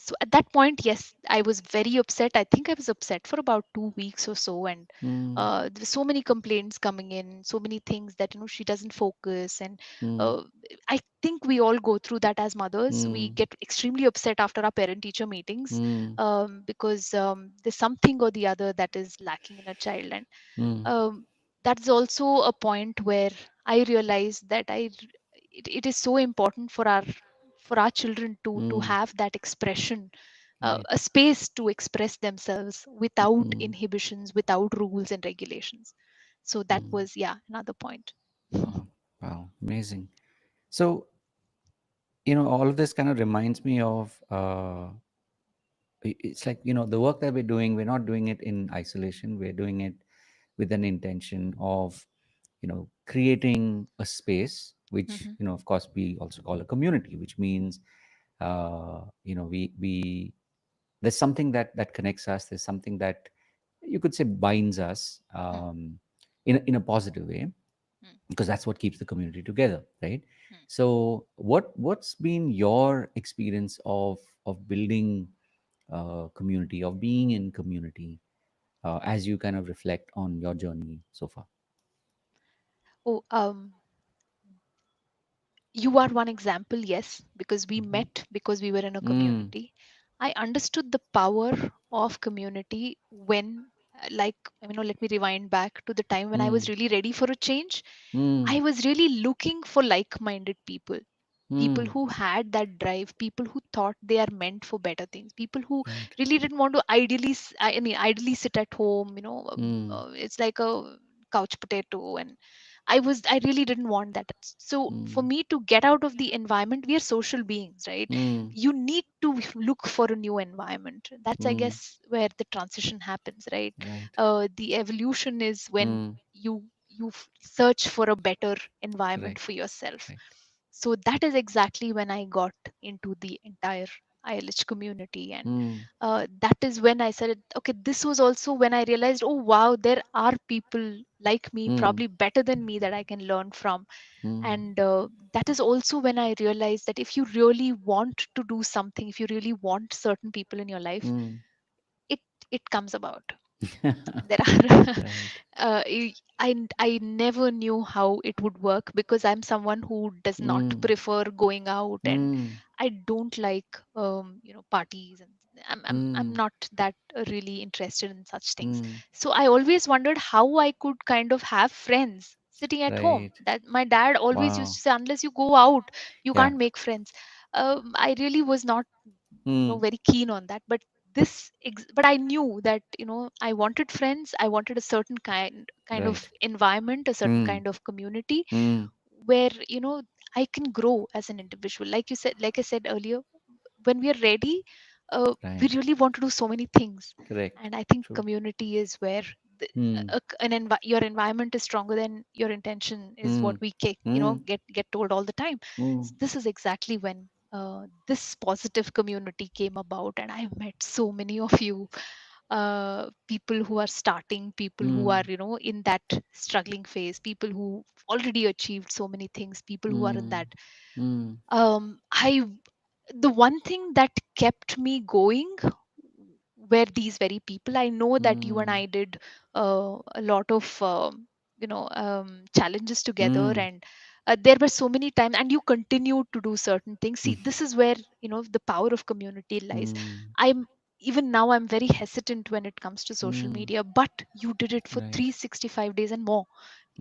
So at that point, yes, I was very upset. I think I was upset for about 2 weeks or so, and mm, there were so many complaints coming in, so many things that she doesn't focus, and mm, uh, I think we all go through that as mothers. We mm, get extremely upset after our parent-teacher meetings, mm, because there's something or the other that is lacking in a child, and mm, um, that's also a point where I realized that it is so important for our children to mm, have that expression, right. a space to express themselves without Mm, inhibitions, without rules and regulations. So that mm. was, yeah, another point. Wow, wow, amazing. So, all of this kind of reminds me of it's like, the work that we're doing, we're not doing it in isolation. We're doing it with an intention of, creating a space, which, Hmm. of course, we also call a community, which means, we there's something that connects us. There's something that you could say binds us, in a positive way, because that's what keeps the community together, right? So what's been your experience of building community, of being in community, as you kind of reflect on your journey so far? Oh, you are one example, yes, because we Hmm. met because we were in a Mm, community. I understood the power of community when, like, let me rewind back to the time when I mm, was really ready for a change. mm, I was really looking for like minded people, people mm, who had that drive, people who thought they are meant for better things, people who right. really didn't want to ideally sit at home. Mm, It's like a couch potato, and I really didn't want that. So for mm, me to get out of the environment, we are social beings, right? mm, You need to look for a new environment. That's, I mm, guess, where the transition happens, right? right. The evolution is when Mm, you search for a better environment correct. for yourself. Correct. So that is exactly when I got into the entire ILH community, and Mm, that is when I said, okay, this was also when I realized, oh wow, there are people like me, mm, probably better than me, that I can learn from. mm, And that is also when I realized that if you really want to do something, if you really want certain people in your life, mm. it it comes about. There are Right. I never knew how it would work, because I'm someone who does not Mm, prefer going out, and mm, I don't like parties, and I'm mm, not that really interested in such things. mm. So I always wondered how I could kind of have friends sitting at home. Right. That my dad always used Wow. to say, unless you go out, you Yeah. can't make friends. I really was not Mm, very keen on that, but but I knew that I wanted friends, I wanted a certain kind of right. environment, a certain Mm, kind of community mm, where I can grow as an individual. Like I said earlier, when we are ready, we right. really want to do so many things. Correct. And I think True. community is where Mm, your environment is stronger than your intention, is what mm, we mm, get told all the time. mm, So this is exactly when this positive community came about, and I met so many of you, people who are starting, people who are mm, in that struggling phase, people who already achieved so many things, people who are in mm, that. mm, I The one thing that kept me going were these very people. I know that you and mm, I did a lot of challenges together, mm, and there were so many times, and you continued to do certain things. See, mm, this is where the power of community lies. mm, I'm Even now I'm very hesitant when it comes to social mm, media, but you did it for right. 365 days and more.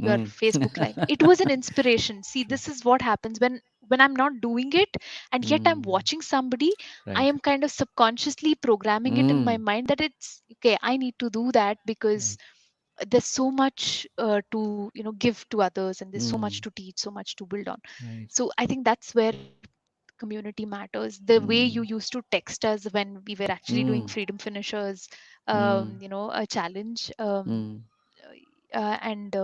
Your Mm. Facebook live, it was an inspiration. See, True. this is what happens when I'm not doing it, and yet I'm Mm, watching somebody. I right. am kind of subconsciously programming it in my Mm, mind that it's okay, I need to do that, because right. there's so much to give to others, and there's so much Mm, to teach, so much to build on. right. So I think that's where community matters. The way you Mm, used to text us when we were actually doing mm, freedom finishers, mm, a challenge, mm, and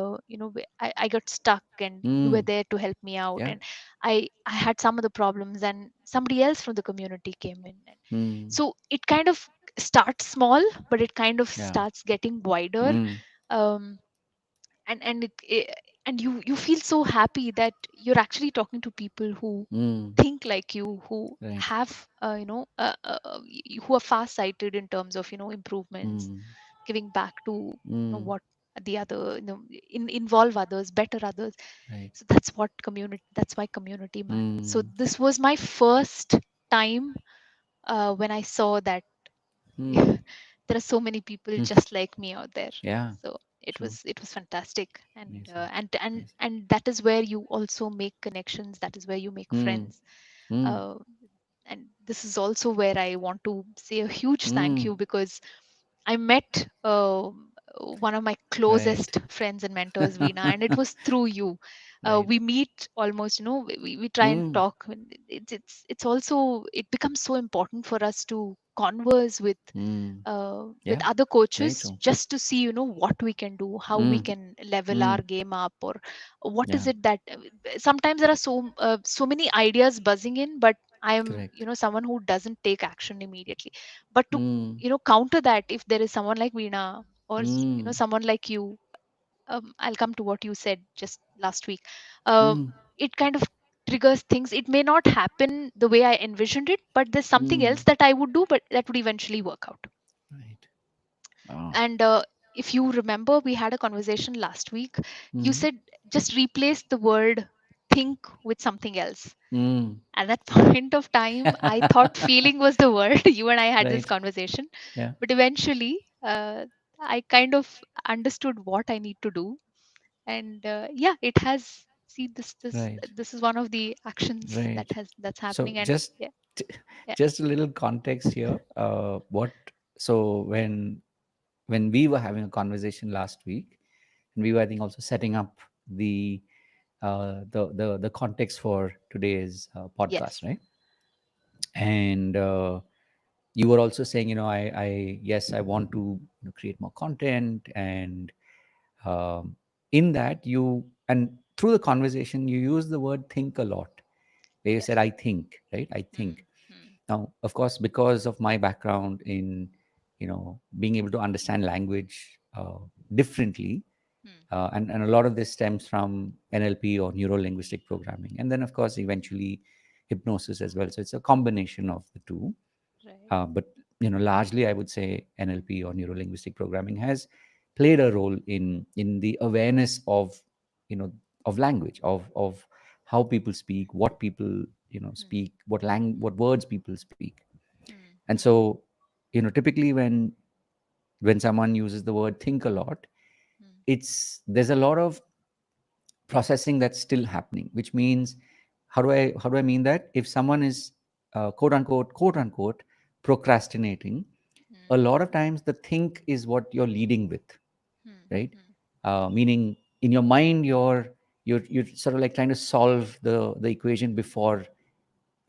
I got stuck, and you were mm. there to help me out, Yeah. and I had some of the problems, and somebody else from the community came in, and Mm, so it kind of starts small, but it kind of yeah. starts getting wider. Mm, um, and and you feel so happy that you're actually talking to people who Mm. think like you, who Right. have who are far sighted in terms of improvements, Mm. giving back to Mm. what the other, involve others, better others. Right. So that's why community matters. So Mm. this was my first time when I saw that Mm. there are so many people Mm. just like me out there. Yeah. So True. it was fantastic. And Amazing. Amazing. that is where you also make connections, that is where you make Mm. friends. Mm. uh, and this is also where I want to say a huge thank Mm. you, because I met one of my Right. closest friends and mentors, Veena, and it was through you. Right. We meet almost, we try and Mm. talk. It's also, it becomes so important for us to converse Mm. with Yeah. other Very coaches, true. just to see what we can do, how we Mm. can level our Mm. game up, or what is Yeah. it that sometimes there are so many ideas buzzing in, but I am Correct. someone who doesn't take action immediately. But to Mm. counter that, if there is someone like Veena, or Mm. someone like you, I'll come to what you said just last week. uh, Mm. it kind of triggers things. It may not happen the way I envisioned it, but there's something else Mm. that I would do, but that would eventually work out. Right. Oh. And if you remember, we had a conversation last week. You Mm. said just replace the word think with something else. Mm. At that point of time, I thought feeling was the word. You and I had this Right. conversation, Yeah. but eventually, I kind of understood what I need to do. And yeah, it has. See, Right. this is one of the actions Right. that's So happening. And just yeah, yeah, just a little context here. What so when we were having a conversation last week, and we were I think also setting up the the context for today's podcast, yes, right? And you were also saying, I yes, I want to create more content, and um, in that you and through the conversation you use the word think a lot, where you said yes. I think, right? I Hmm, think. hmm, Now, of course, because of my background in being able to understand language differently, hmm, and a lot of this stems from NLP or neuro linguistic programming, and then of course eventually hypnosis as well. So it's a combination of the two. right. But largely, I would say NLP or neuro linguistic programming has played a role in the awareness of you know of language, of how people speak, what people Hmm, speak, what words people speak. hmm, And hmm, so typically when someone uses the word think a lot, hmm, there's a lot of processing that's still happening, which means how do I mean that? If someone is quote unquote procrastinating, a hmm, lot of times the think is what you're leading with, hmm, right? hmm. Meaning in your mind you're sort of like trying to solve the equation before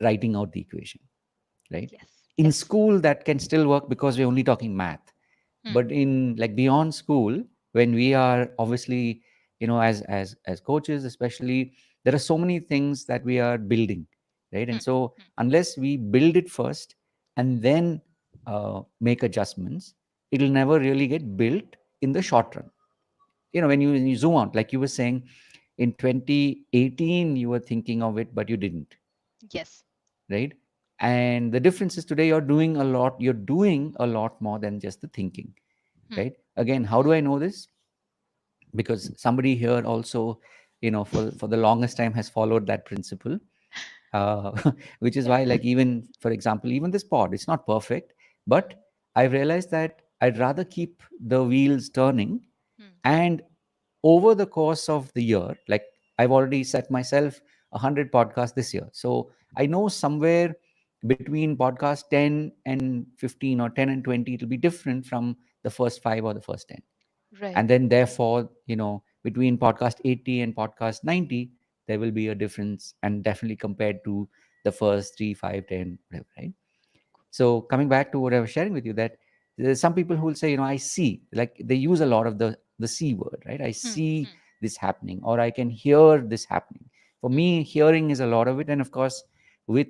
writing out the equation, right? Yes, In yes. school that can still work because we're only talking math, Hmm, but in like beyond school, when we are obviously as coaches especially, there are so many things that we are building, right? hmm, And so hmm, unless we build it first and then make adjustments, it'll never really get built in the hmm. short run. When you zoom out, like you were saying, in 2018 you were thinking of it but you didn't, Yes. right? And the difference is today you're doing a lot more than just the thinking, Hmm, right? Again, how do hmm. I know this? Because somebody here also for the longest time has followed that principle, uh, which is Yeah. why, like, even for example, even this pod, it's not perfect, but Hmm, I've realized that I'd rather keep the wheels turning. hmm, And over the course of the year, like, I've already set myself 100 podcasts this year, so I know somewhere between podcast 10 and 15 or 10 and 20 it'll be different from the first 5 or the first 10. right. And then therefore, between podcast 80 and podcast 90, there will be a difference, and definitely compared to the first 3, 5, 10, whatever, right? So coming back to what I was sharing with you, that there's some people who will say, I see, like, they use a lot of the C word, right? I Hmm, see hmm, this happening, or I can hear this happening. For hmm, me, hearing is a lot of it, and of course, with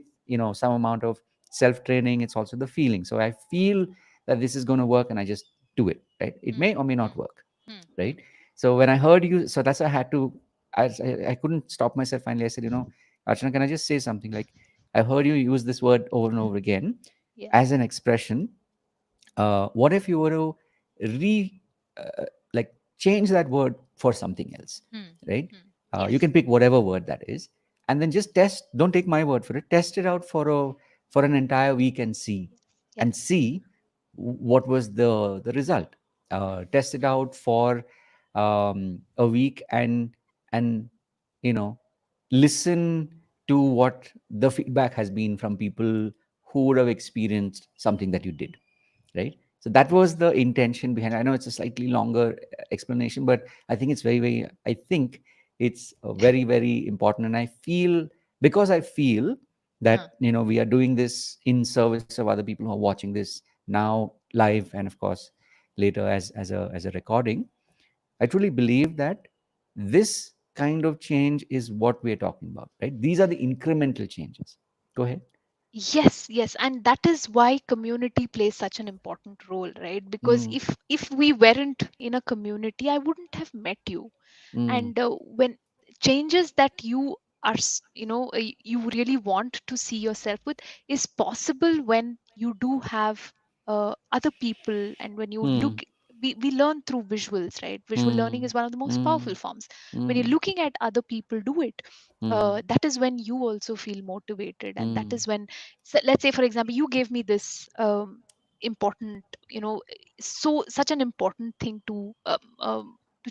some amount of self training, it's also the feeling. So I feel that this is going to work, and I just do it, right? It hmm, may or may hmm, not work, hmm, hmm, right? So when I heard you, so that's why I had to I couldn't stop myself. Finally, I said, Archana, can I just say something? Like, I heard you use this word over and over again Yeah. as an expression. What if you were to re like change that word for something else, Hmm. right? Hmm. You Yes. can pick whatever word that is, and then just test. Don't take my word for it. Test it out for an entire week Yes. and see what was the result. Hmm. Test it Hmm. out for a week and you know listen to what the feedback has been from people who would have experienced something that you did, right? So that was the intention behind it. I know it's a slightly longer explanation, but I think it's very, I think it's very, very important. And I feel, because I feel Huh. that, we are doing this in service of other people who are watching this now live, and of course, later as a recording. I truly believe that this kind of change is what we're talking about, right? These are the incremental changes. Go ahead. Yes, yes, and that is why community plays such an important role, right? Because Mm, if we weren't in a community, I wouldn't have met you. mm, And when changes that you are you really want to see yourself with is possible when you do have other people, and when you mm, look, we learn through visuals, right? Visual learning mm, is one of the most powerful mm, forms. When you're mm, looking at other people do it, that is when you also feel motivated, and that mm, is when, so let's say for example, you gave me this important, so such an important thing to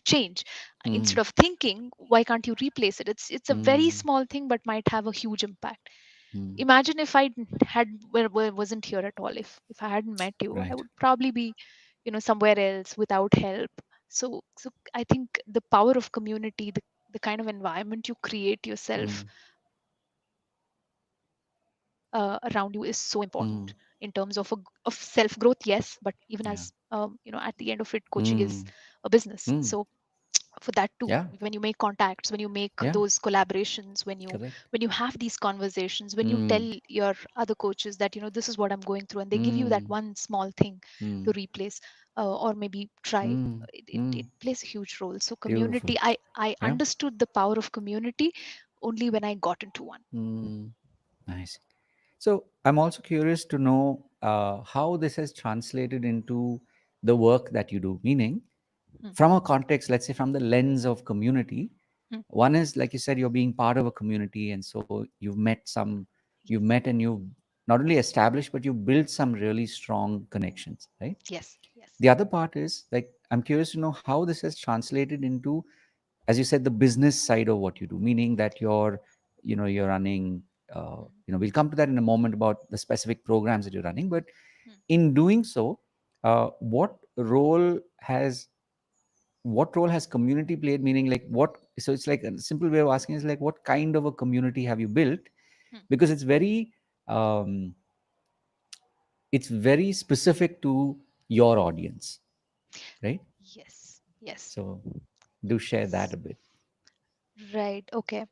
change. Instead mm, of thinking why can't you replace it, it's a very mm, small thing but might have a huge impact. mm. Imagine if I had wasn't here at all, if I hadn't met you, I Right. would probably be somewhere else without help. So I think the power of community, the kind of environment you create yourself Mm, around you, is so important in terms of mm, of self growth, yes, but even as yeah. at the end of it, coaching is Mm, a business. So mm, for that too, yeah. when you make contacts, when you make Yeah. those collaborations, Correct. when you have these conversations, when you tell Mm, your other coaches that this is what I'm going through, and they give you that mm, one small thing to mm, replace, or maybe try, mm, it mm. plays a huge role. So Beautiful. community, I Yeah. understood the power of community only when I got into one. Mm, nice. So I'm also curious to know how this has translated into the work that you do. Meaning, Hmm, from a context, let's say from the lens of community, hmm, one is like you said, you're being part of a community, and so you've yes, met and you've not only established, but you built some really strong connections, right? yes, yes. The other part is like I'm curious to know how this has translated into, as you said, the business side of what you do, meaning that you're running, Hmm, we'll come to that in a moment about the specific programs that you're running, but hmm, in doing so, what role has community played, meaning like what, so it's like a simple way of asking is like what kind of a community have you built, hmm. because um, it's very specific to your audience, right? Yes, yes, So do share that yes. a bit. Right. Okay.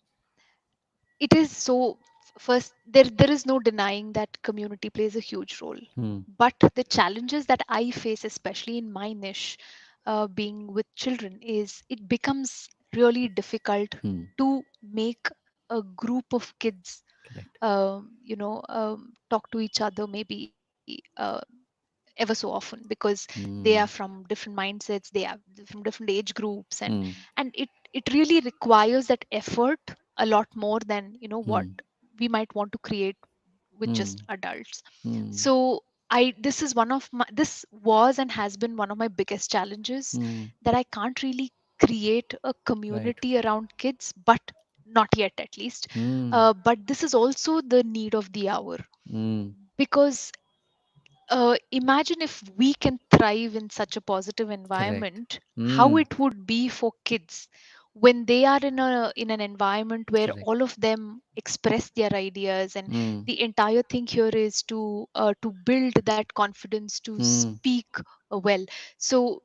It is so, first, there is no denying that community plays a huge role, Hmm. but the challenges that I face, especially in my niche, being with children, is it becomes really difficult Hmm. to make a group of kids Correct. talk to each other, maybe ever so often, because they are Hmm. from different mindsets, they are from different age groups, Hmm. and it really requires that effort a lot more than what Hmm. we might want to create with Hmm. just adults. Hmm. So this is this was and has been one of my biggest challenges, Hmm. that I can't really create a Right. community around kids, but not yet, at least. Hmm. But this is also the need of the hour, Hmm. because imagine if we can thrive in such a positive Correct. environment, how Hmm. it would be for kids when they are in an environment where Correct. all of them express their ideas, and Hmm. the entire thing here is to build that confidence to Hmm. speak well. So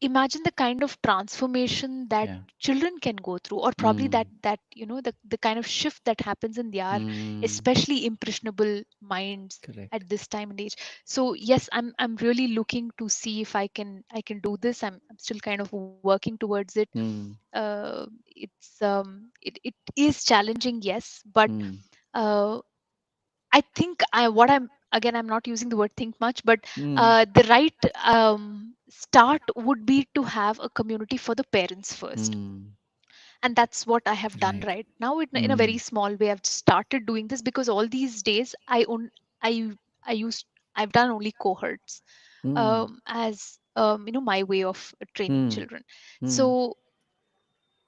imagine the kind of transformation that Yeah. children can go through, or probably Mm. that the kind of shift that happens in their Mm. especially impressionable minds Correct. at this time and age. So yes, I'm really looking to see if I can do this. I'm still kind of working towards it. Mm. It is challenging, yes, but Mm. uh, I think I'm not using the word think much, but Mm. the right start would be to have a community for the parents first, Mm. and that's what I have done Right. right now in a very Mm. small way. I've started doing this because all these days I I used I've done only cohorts Mm. as my way of training Mm. children. Mm. So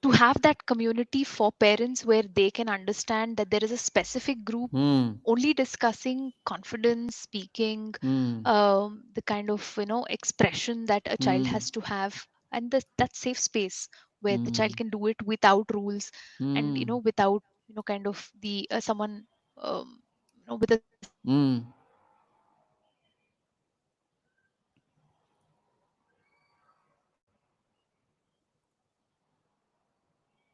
to have that community for parents where they can understand that there is a specific group Mm. only discussing confidence speaking, Mm. the kind of expression that a child Mm. has to have, and that safe space where the child Mm. can do it without rules, and Mm. without kind of the someone with a certain Mm.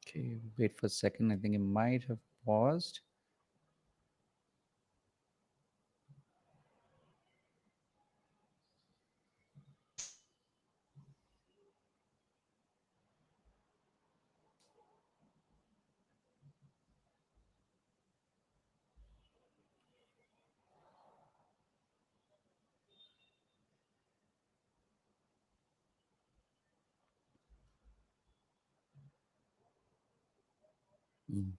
Okay, wait for a second. I think it might have paused. Mm.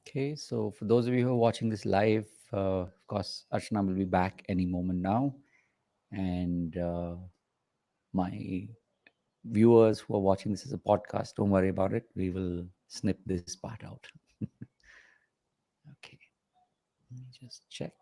Okay, so for those of you who are watching this live, of course, Archana will be back any moment now. And my viewers who are watching this as a podcast, don't worry about it. We will snip this part out. Okay, let me just check.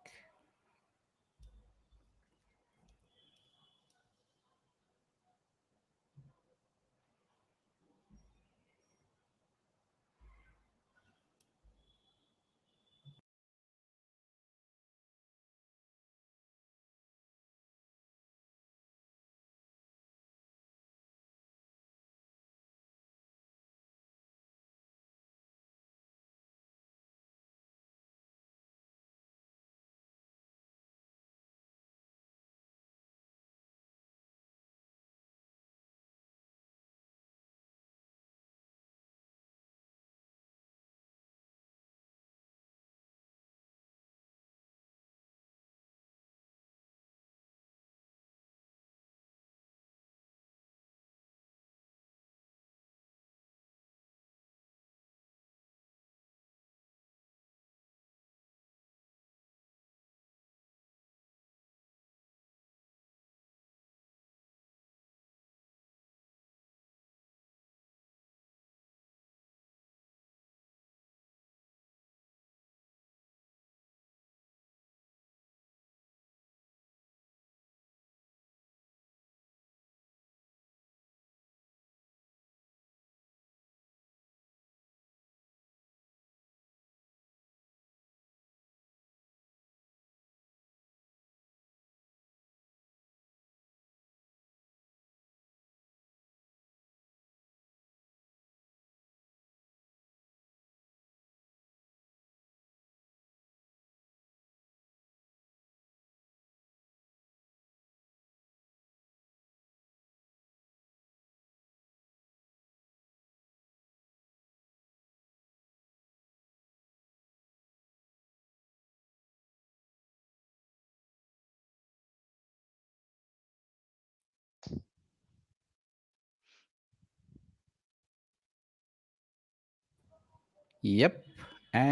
Yep,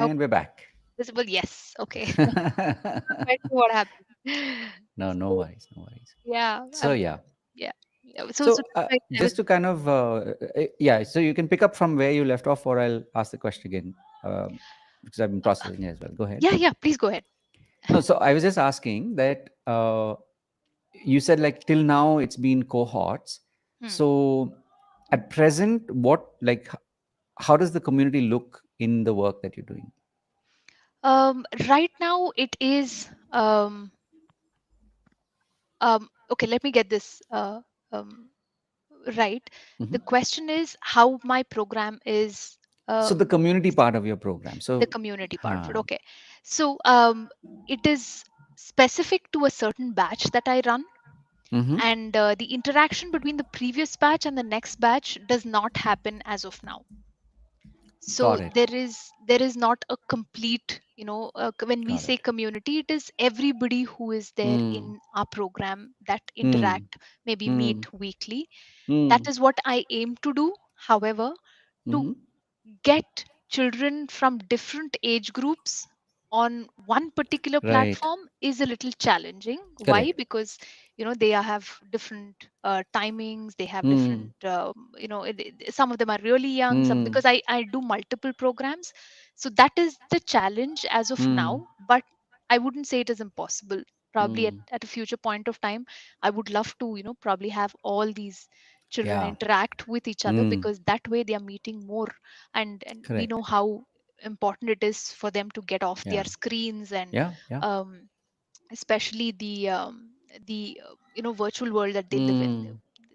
oh, and we're back. visible, yes, okay. Not quite sure what happened. No, no So worries, no worries. yeah, So yeah, yeah, yeah. So so I was just to kind of yeah, so you can pick up from where you left off, or I'll ask the question again because I've been processing it as well. Go ahead. yeah, yeah, please go ahead. No, so I was just asking that you said like till now it's been cohorts. Hmm. So at present, how does the community look in the work that you're doing? Right now it is Okay, let me get this um, right. The Hmm. question is how my program is So uh, the community part of your program. the So, community part of it. huh. Okay, so it is specific to a certain batch that I run, Hmm. and the interaction between the previous batch and the next batch does not happen as of now. So Got it. there is not a complete, when we Got say it. community, it is everybody who is there Hmm. in our program that Hmm. interact, maybe Hmm. meet weekly. That Hmm. is what I aim to do. However, to Hmm. get children from different age groups on one particular Right. platform is a little challenging. Why? Correct. Because they have different timings, they have different Hmm. some of them are really young, some, Hmm. because I do multiple programs. So that is the challenge as of Hmm. now, but I wouldn't say it is impossible. Probably Hmm. at a future point of time, I would love to probably have all these children Yeah. interact with each other, Hmm. because that way they are meeting more, and we know Correct. how important it is for them to get off Yeah. their screens, and Yeah. Yeah. um, especially the virtual world that they live in. Hmm.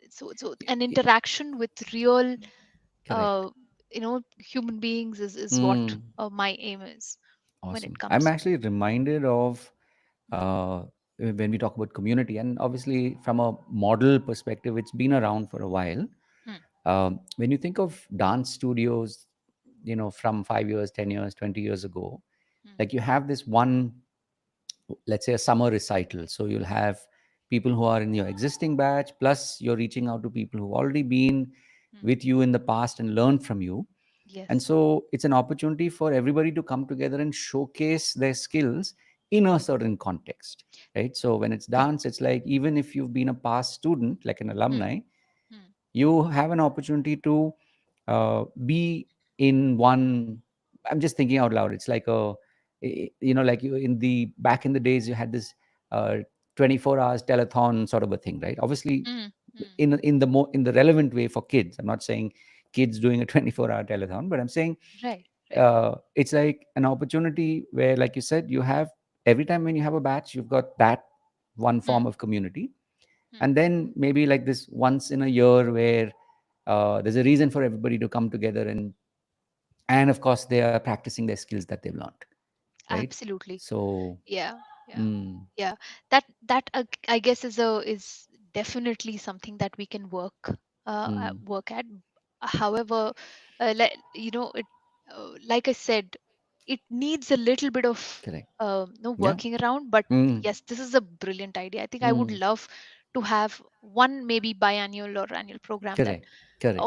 So an interaction with real Correct. human beings is what Hmm. my aim is when it Awesome. I'm comes to. actually reminded of uh, when we talk about community, and obviously from a model perspective, it's been around for a while. Hmm, When you think of dance studios, from 5 years, 10 years, 20 years ago, hmm, like you have this one, let's say a summer recital. So you'll have people who are in your existing batch, plus you're reaching out to people who've already been hmm. with you in the past and learned from you. And Yes. so it's an opportunity for everybody to come together and showcase their skills in a certain context, right? So when it's Correct. dance, it's like even if you've been a past student, like an Hmm, alumni, hmm, you have an opportunity to be in one. I'm just thinking out loud. It's like like you in the back in the days, you had this uh, 24 hours telethon sort of a thing, right? Obviously, hmm, hmm. in the relevant way for kids. I'm not saying kids doing a 24-hour telethon, but I'm saying Right, right. it's like an opportunity where, like you said, you have every time when you have a batch, you've got that one Hmm, form of community, hmm. and then maybe like this once in a year where there's a reason for everybody to come together, and of course they are practicing their skills that they've learned, right? Absolutely. So Yeah, yeah, mm, yeah. That I guess is definitely something that we can mm, work at. However, like I said, it needs a little bit of correct. no Yeah. working around. But Mm, yes, this is a brilliant idea. I think I would mm, love to have one maybe biannual or annual program that correct. Correct.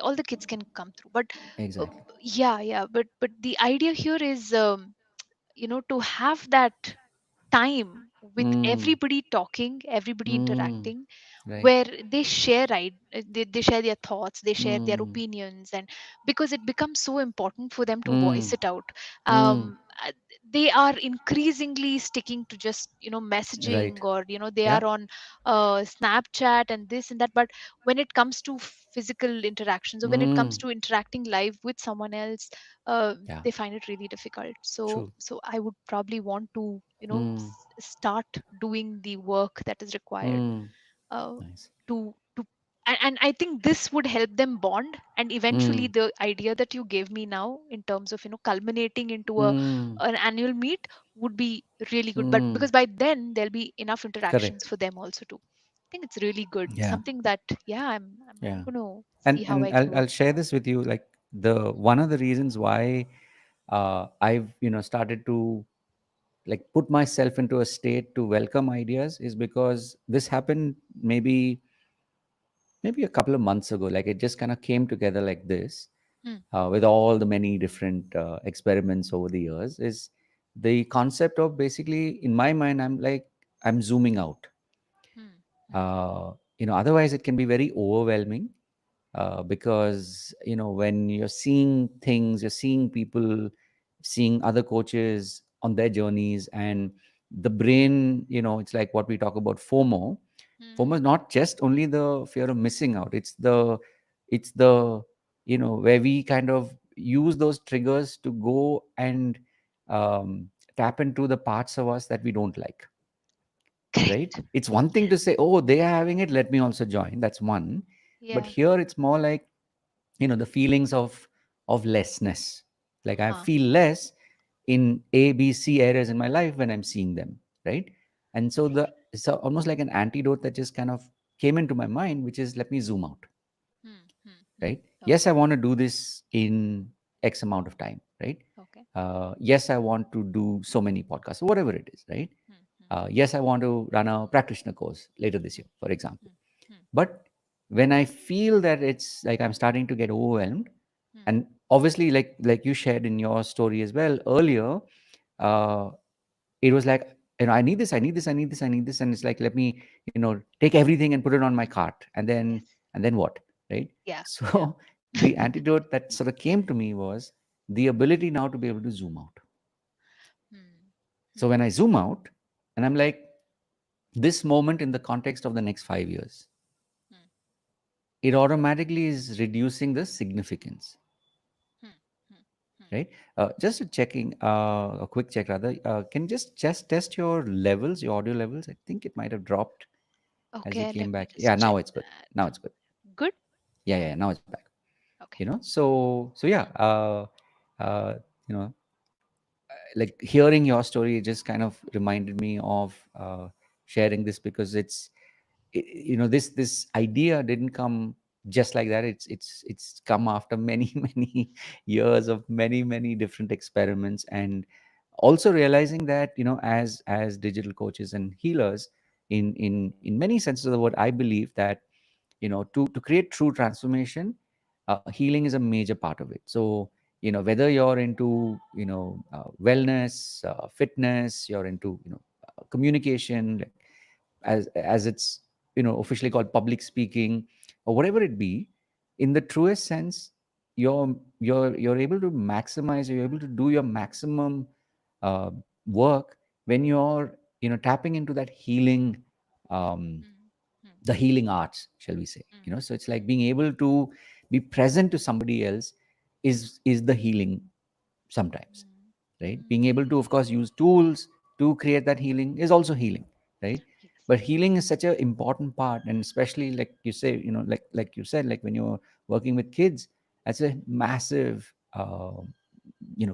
all the kids can come through. But uh, Exactly. yeah, yeah. But the idea here is to have that time with Mm, everybody talking, everybody mm, interacting, right. where they share their thoughts, they share their Mm, opinions, and because it becomes so important for them to voice mm, it out. mm, They are increasingly sticking to just messaging, right. or they Yeah. are on Snapchat and this and that. But when it comes to physical interactions, or when it comes Mm, to interacting live with someone else, uh, yeah. they find it really difficult. so True. so I would probably want to Mm, start doing the work that is required mm, uh, nice. to and I think this would help them bond, and eventually Mm, the idea that you gave me now in terms of culminating into a mm, an annual meet would be really good. But mm, because by then there'll be enough interactions correct. for them also too. I think it's really good, Yeah. something that, yeah, I'm Yeah. going to and see how and I can I'll work. share this with you, like the one of the reasons why I've started to like put myself into a state to welcome ideas is because this happened maybe a couple of months ago. Like it just kind of came together like this, Hmm, with all the many different experiments over the years, is the concept of basically, in my mind, I'm zooming out. hmm, hmm, Otherwise it can be very overwhelming, because when you're seeing things, you're seeing people, seeing other coaches on their journeys, and the brain, it's like what we talk about FOMO. FOMO hmm. is not just only the fear of missing out. It's the where we kind of use those triggers to go and tap into the parts of us that we don't like, right? Correct. It's one thing to say, oh, they are having it, let me also join. That's one. But Yeah. here it's more like, the feelings of lessness. Like I Huh. feel less in A, B, C areas in my life when I'm seeing them, right? And so Right. it's almost like an antidote that just kind of came into my mind, which is let me zoom out, Hmm. Hmm. Hmm. right? Yes, I Okay. want to do this in X amount of time, right? Okay. Yes, I want to do so many podcasts, whatever it is, right? Hmm. Hmm. Yes, I want to run a practitioner course later this Hmm. year, for example. Hmm. Hmm. But when I feel that it's like I'm starting to get overwhelmed, Hmm. and obviously, like you shared in your story as well earlier, uh, it was like, I need this, I need this, I need this, I need this, and it's like, let me, take everything and put it on my cart, and then Yes. what, right? Yeah. Yeah. So the antidote that sort of came to me was the ability now to be able to zoom out. Hmm. So Hmm. when I zoom out, and I'm like, this moment in the context of the next 5 years, Hmm. it automatically is reducing the significance, Hmm. Hmm. Hmm. right? Just a checking, a quick check rather. Can you just test your levels, your audio levels? I think it might have dropped as you Okay. came Let me back. Yeah, just now check it's good. Now that. it's good. Good. Yeah, yeah, now it's back. Okay. So yeah, Hmm. uh, you know, like hearing your story just kind of reminded me of sharing this because this idea didn't come just like that. It's come after many many years of many different experiments, and also realizing that as digital coaches and healers, in many senses of the word, I believe that to create true transformation, healing is a major part of it. So whether you're into wellness, fitness, you're into communication, like, as it's officially called public speaking, or whatever it be, in the truest sense, you're able to maximize, you're able to do your maximum uh, work when you're tapping into that healing, um, Hmm. Hmm. the healing arts, shall we say. Hmm. So it's like Hmm. being able to be present to somebody else is the healing sometimes, Hmm. right? Hmm. Being able to, of course, use tools to create that healing is also healing, right? Yes. But healing is such an important part, and especially like you say, like you said, like when you're working with kids, that's a massive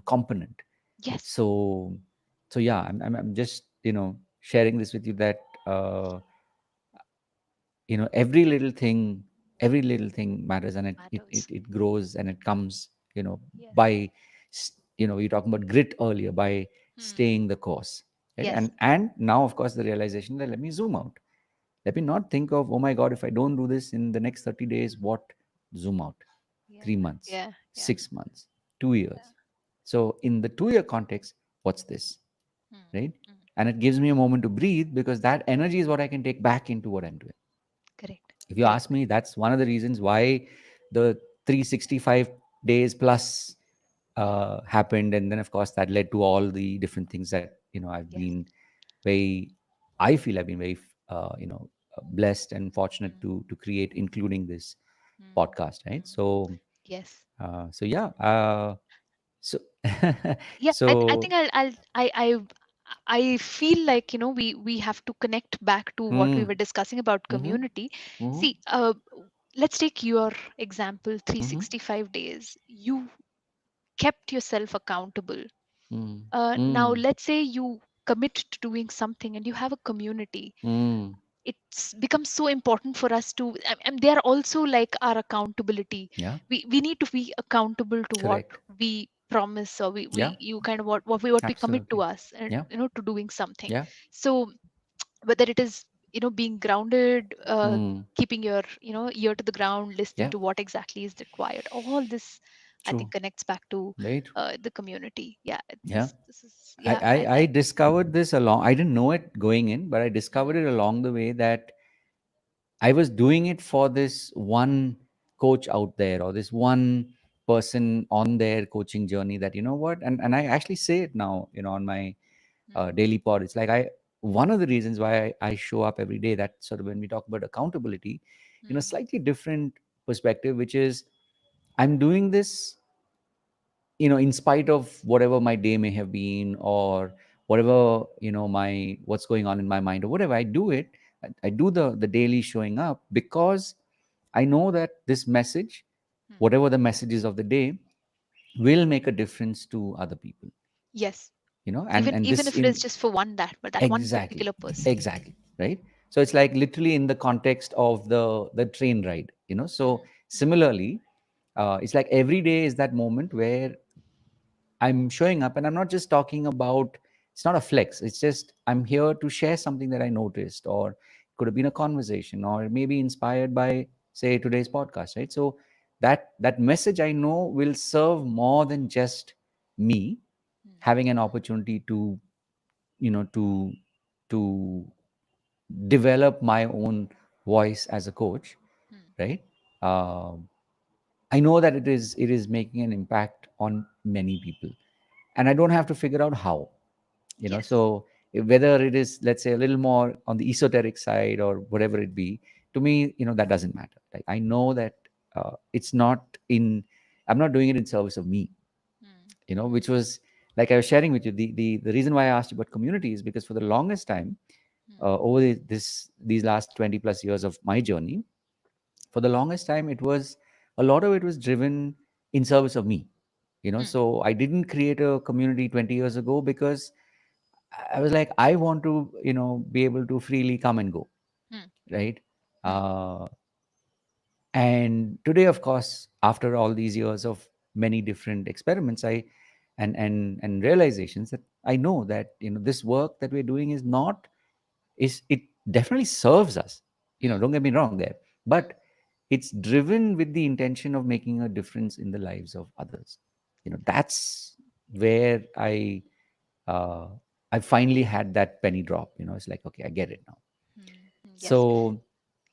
component. Yes. So so yeah, I'm just sharing this with you that every little thing matters, and Matters. it grows and it comes Yes. by you're talking about grit earlier, by Hmm. staying the course, right? Yes. And now, of course, the realization that let me zoom out, let me not think of, oh my god, if I don't do this in the next 30 days, what? Zoom out. Yeah. 3 months, Yeah. Yeah. 6 months, 2 Yeah. years. So in the 2-year context, what's this, Hmm. right? Hmm. And it gives me a moment to breathe, because that energy is what I can take back into what I'm doing. Correct. If you Correct. ask me, that's one of the reasons why the 365 days plus happened, and then of course that led to all the different things that I've Yes. been very I feel I've been very blessed and fortunate Hmm. to create, including this Hmm. podcast, right? Hmm. Yes. So yeah, so Yeah. I so think I feel like we have to connect back to what we mm, were discussing about mm-hmm, community. mm-hmm, See, let's take your example, mm-hmm, 365 days. You kept yourself accountable. mm, Now, mm, let's say you commit to doing something and you have a community. mm, It's become so important for us to, and they are also like our accountability. yeah, We need to be accountable to what correct, we promise, or yeah, we you kind of what we commit to absolutely, us, and yeah, to doing something. yeah, So whether it is being grounded, mm, keeping your ear to the ground, listening yeah, to what exactly is required, all this I true, think connects back to very true, the community. Yeah, yeah. this is, I, yeah, I I discovered this along. I didn't know it going in, but I discovered mm, it along the way that I was doing it for this one coach out there, or this one person on their coaching journey, that what, and I actually say it now, on my mm, daily pod. It's like, one of the reasons why I show up every day, that sort of, when we talk about accountability, mm, slightly different perspective, which is I'm doing this in spite of whatever my day may have been, or whatever, my what's going on in my mind or whatever, I do it. I do the daily showing up because I know that this message, Hmm. whatever the messages of the day, will make a difference to other people. Yes. And Even this if it is in just for one, that but that one exactly, particular person. exactly, right. So it's like literally in the context of the train ride. So Hmm. Hmm. similarly, it's like every day is that moment where I'm showing up, and I'm not just talking about, it's not a flex. It's just I'm here to share something that I noticed, or it could have been a conversation, or maybe inspired by, say, today's podcast, right? So that message I know will serve more than just me Hmm. having an opportunity to, to develop my own voice as a coach, Hmm. right? Um I know that it is making an impact on many people, and I don't have to figure out how. Yes. So whether it is, let's say, a little more on the esoteric side or whatever it be, to me, that doesn't matter. Like, I know that it's not in. I'm not doing it in service of me. Hmm. Which was, like I was sharing with you, the reason why I asked you about community is because for the longest time, Hmm. over these last 20 plus years of my journey, for the longest time, it was, a lot of it was driven in service of me. Hmm. So I didn't create a community 20 years ago because I was like, I want to, be able to freely come and go, Hmm. right? Hmm. uh, and today, of course, after all these years of many different experiments, I and realizations, that I know that, this work that we're doing is not, is it definitely serves us, Hmm. don't get me wrong there, Hmm. but it's driven with the intention of making a difference in the lives of others. That's where uh, I finally had that penny drop. It's like, okay, I get it now. Hmm. Hmm. Yes. So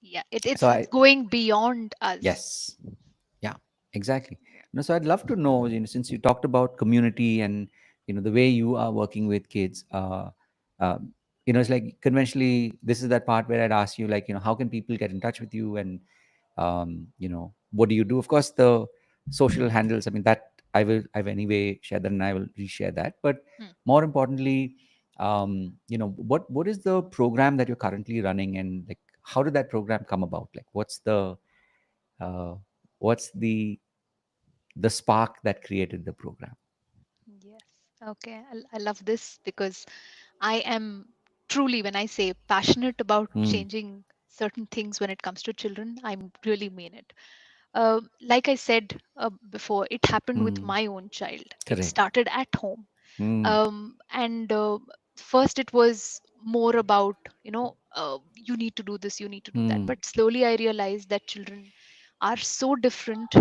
Yeah. so It's I going beyond us. yes, yeah, exactly. Yeah. So I'd love to know, since you talked about community and, the way you are working with kids, um, it's like conventionally, this is that part where I'd ask you, like, how can people get in touch with you, and what do you do? Of course, the social handles, I mean, that I've anyway shared that, and I will reshare that. But Hmm. more importantly, what is the program that you're currently running, and like, how did that program come about? Like, uh, what's the spark that created the program? Yes. Okay. I love this because I am truly, when I say passionate about Mm, changing certain things when it comes to children, I really mean it. Like I said before, it happened with mm, my own child. It correct. started at home. Mm, And First it was more about, you need to do this, you need to do that. mm, But slowly I realized that children are so different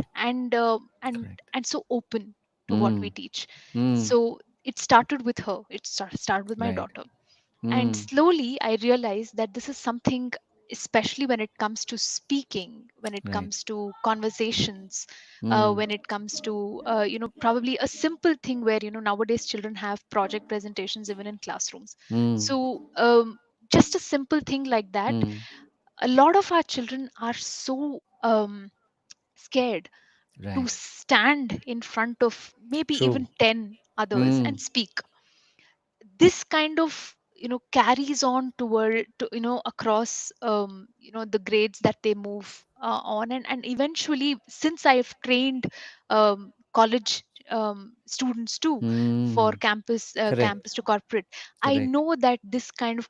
correct. and so open to what we Mm, teach. mm, So it started with her. It started with my right. daughter, and Mm, slowly I realized that this is something, especially when it comes to speaking, when it right. comes to conversations, Mm, when it comes to, probably a simple thing where, nowadays children have project presentations even in classrooms. mm, So, just a simple thing like that, mm, a lot of our children are so scared to right. stand in front of maybe True. even 10 others Mm, and speak. This kind of, carries on toward to, across, the grades that they move on, and eventually, since I've trained college students too, for mm, correct. campus to corporate, I Correct. know that this kind of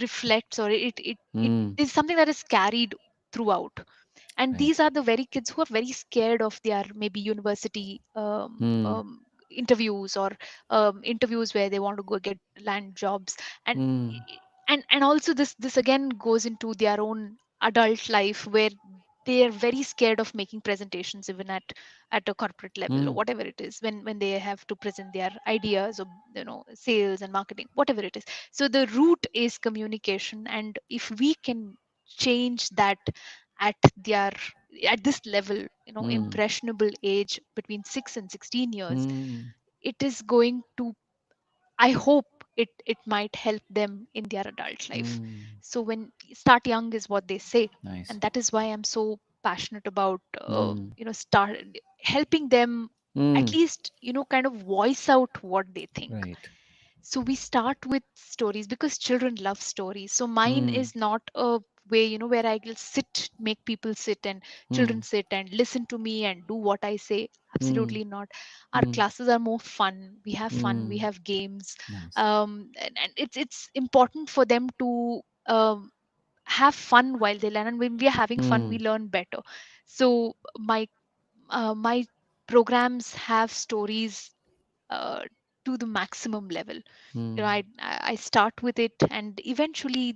reflects, or it Mm, is something that is carried throughout. And right. these are the very kids who are very scared of their maybe university Mm, interviews, or interviews where they want to go get land jobs. and mm, and also, this again goes into their own adult life, where they are very scared of making presentations even at a corporate level, or mm, whatever it is, when they have to present their ideas, or sales and marketing, whatever it is. So the root is communication, and if we can change that at their at this level, mm, impressionable age between 6 and 16 years, mm, it is going to, I hope, it might help them in their adult life. mm. So when start young is what they say, Nice. and that is why I'm so passionate about, Mm, start helping them, at mm, least, kind of voice out what they think. right. So we start with stories because children love stories. So mine Mm, is not a way, where I will sit, make people sit and mm, children sit and listen to me and do what I say. mm, Absolutely not. Our mm, classes are more fun. We have fun. We mm. have games. Nice. And it's important for them to have fun while they learn. And when we are having fun, we Mm, learn better. So my programs have stories uh, to the maximum level. mm, I start with it, and eventually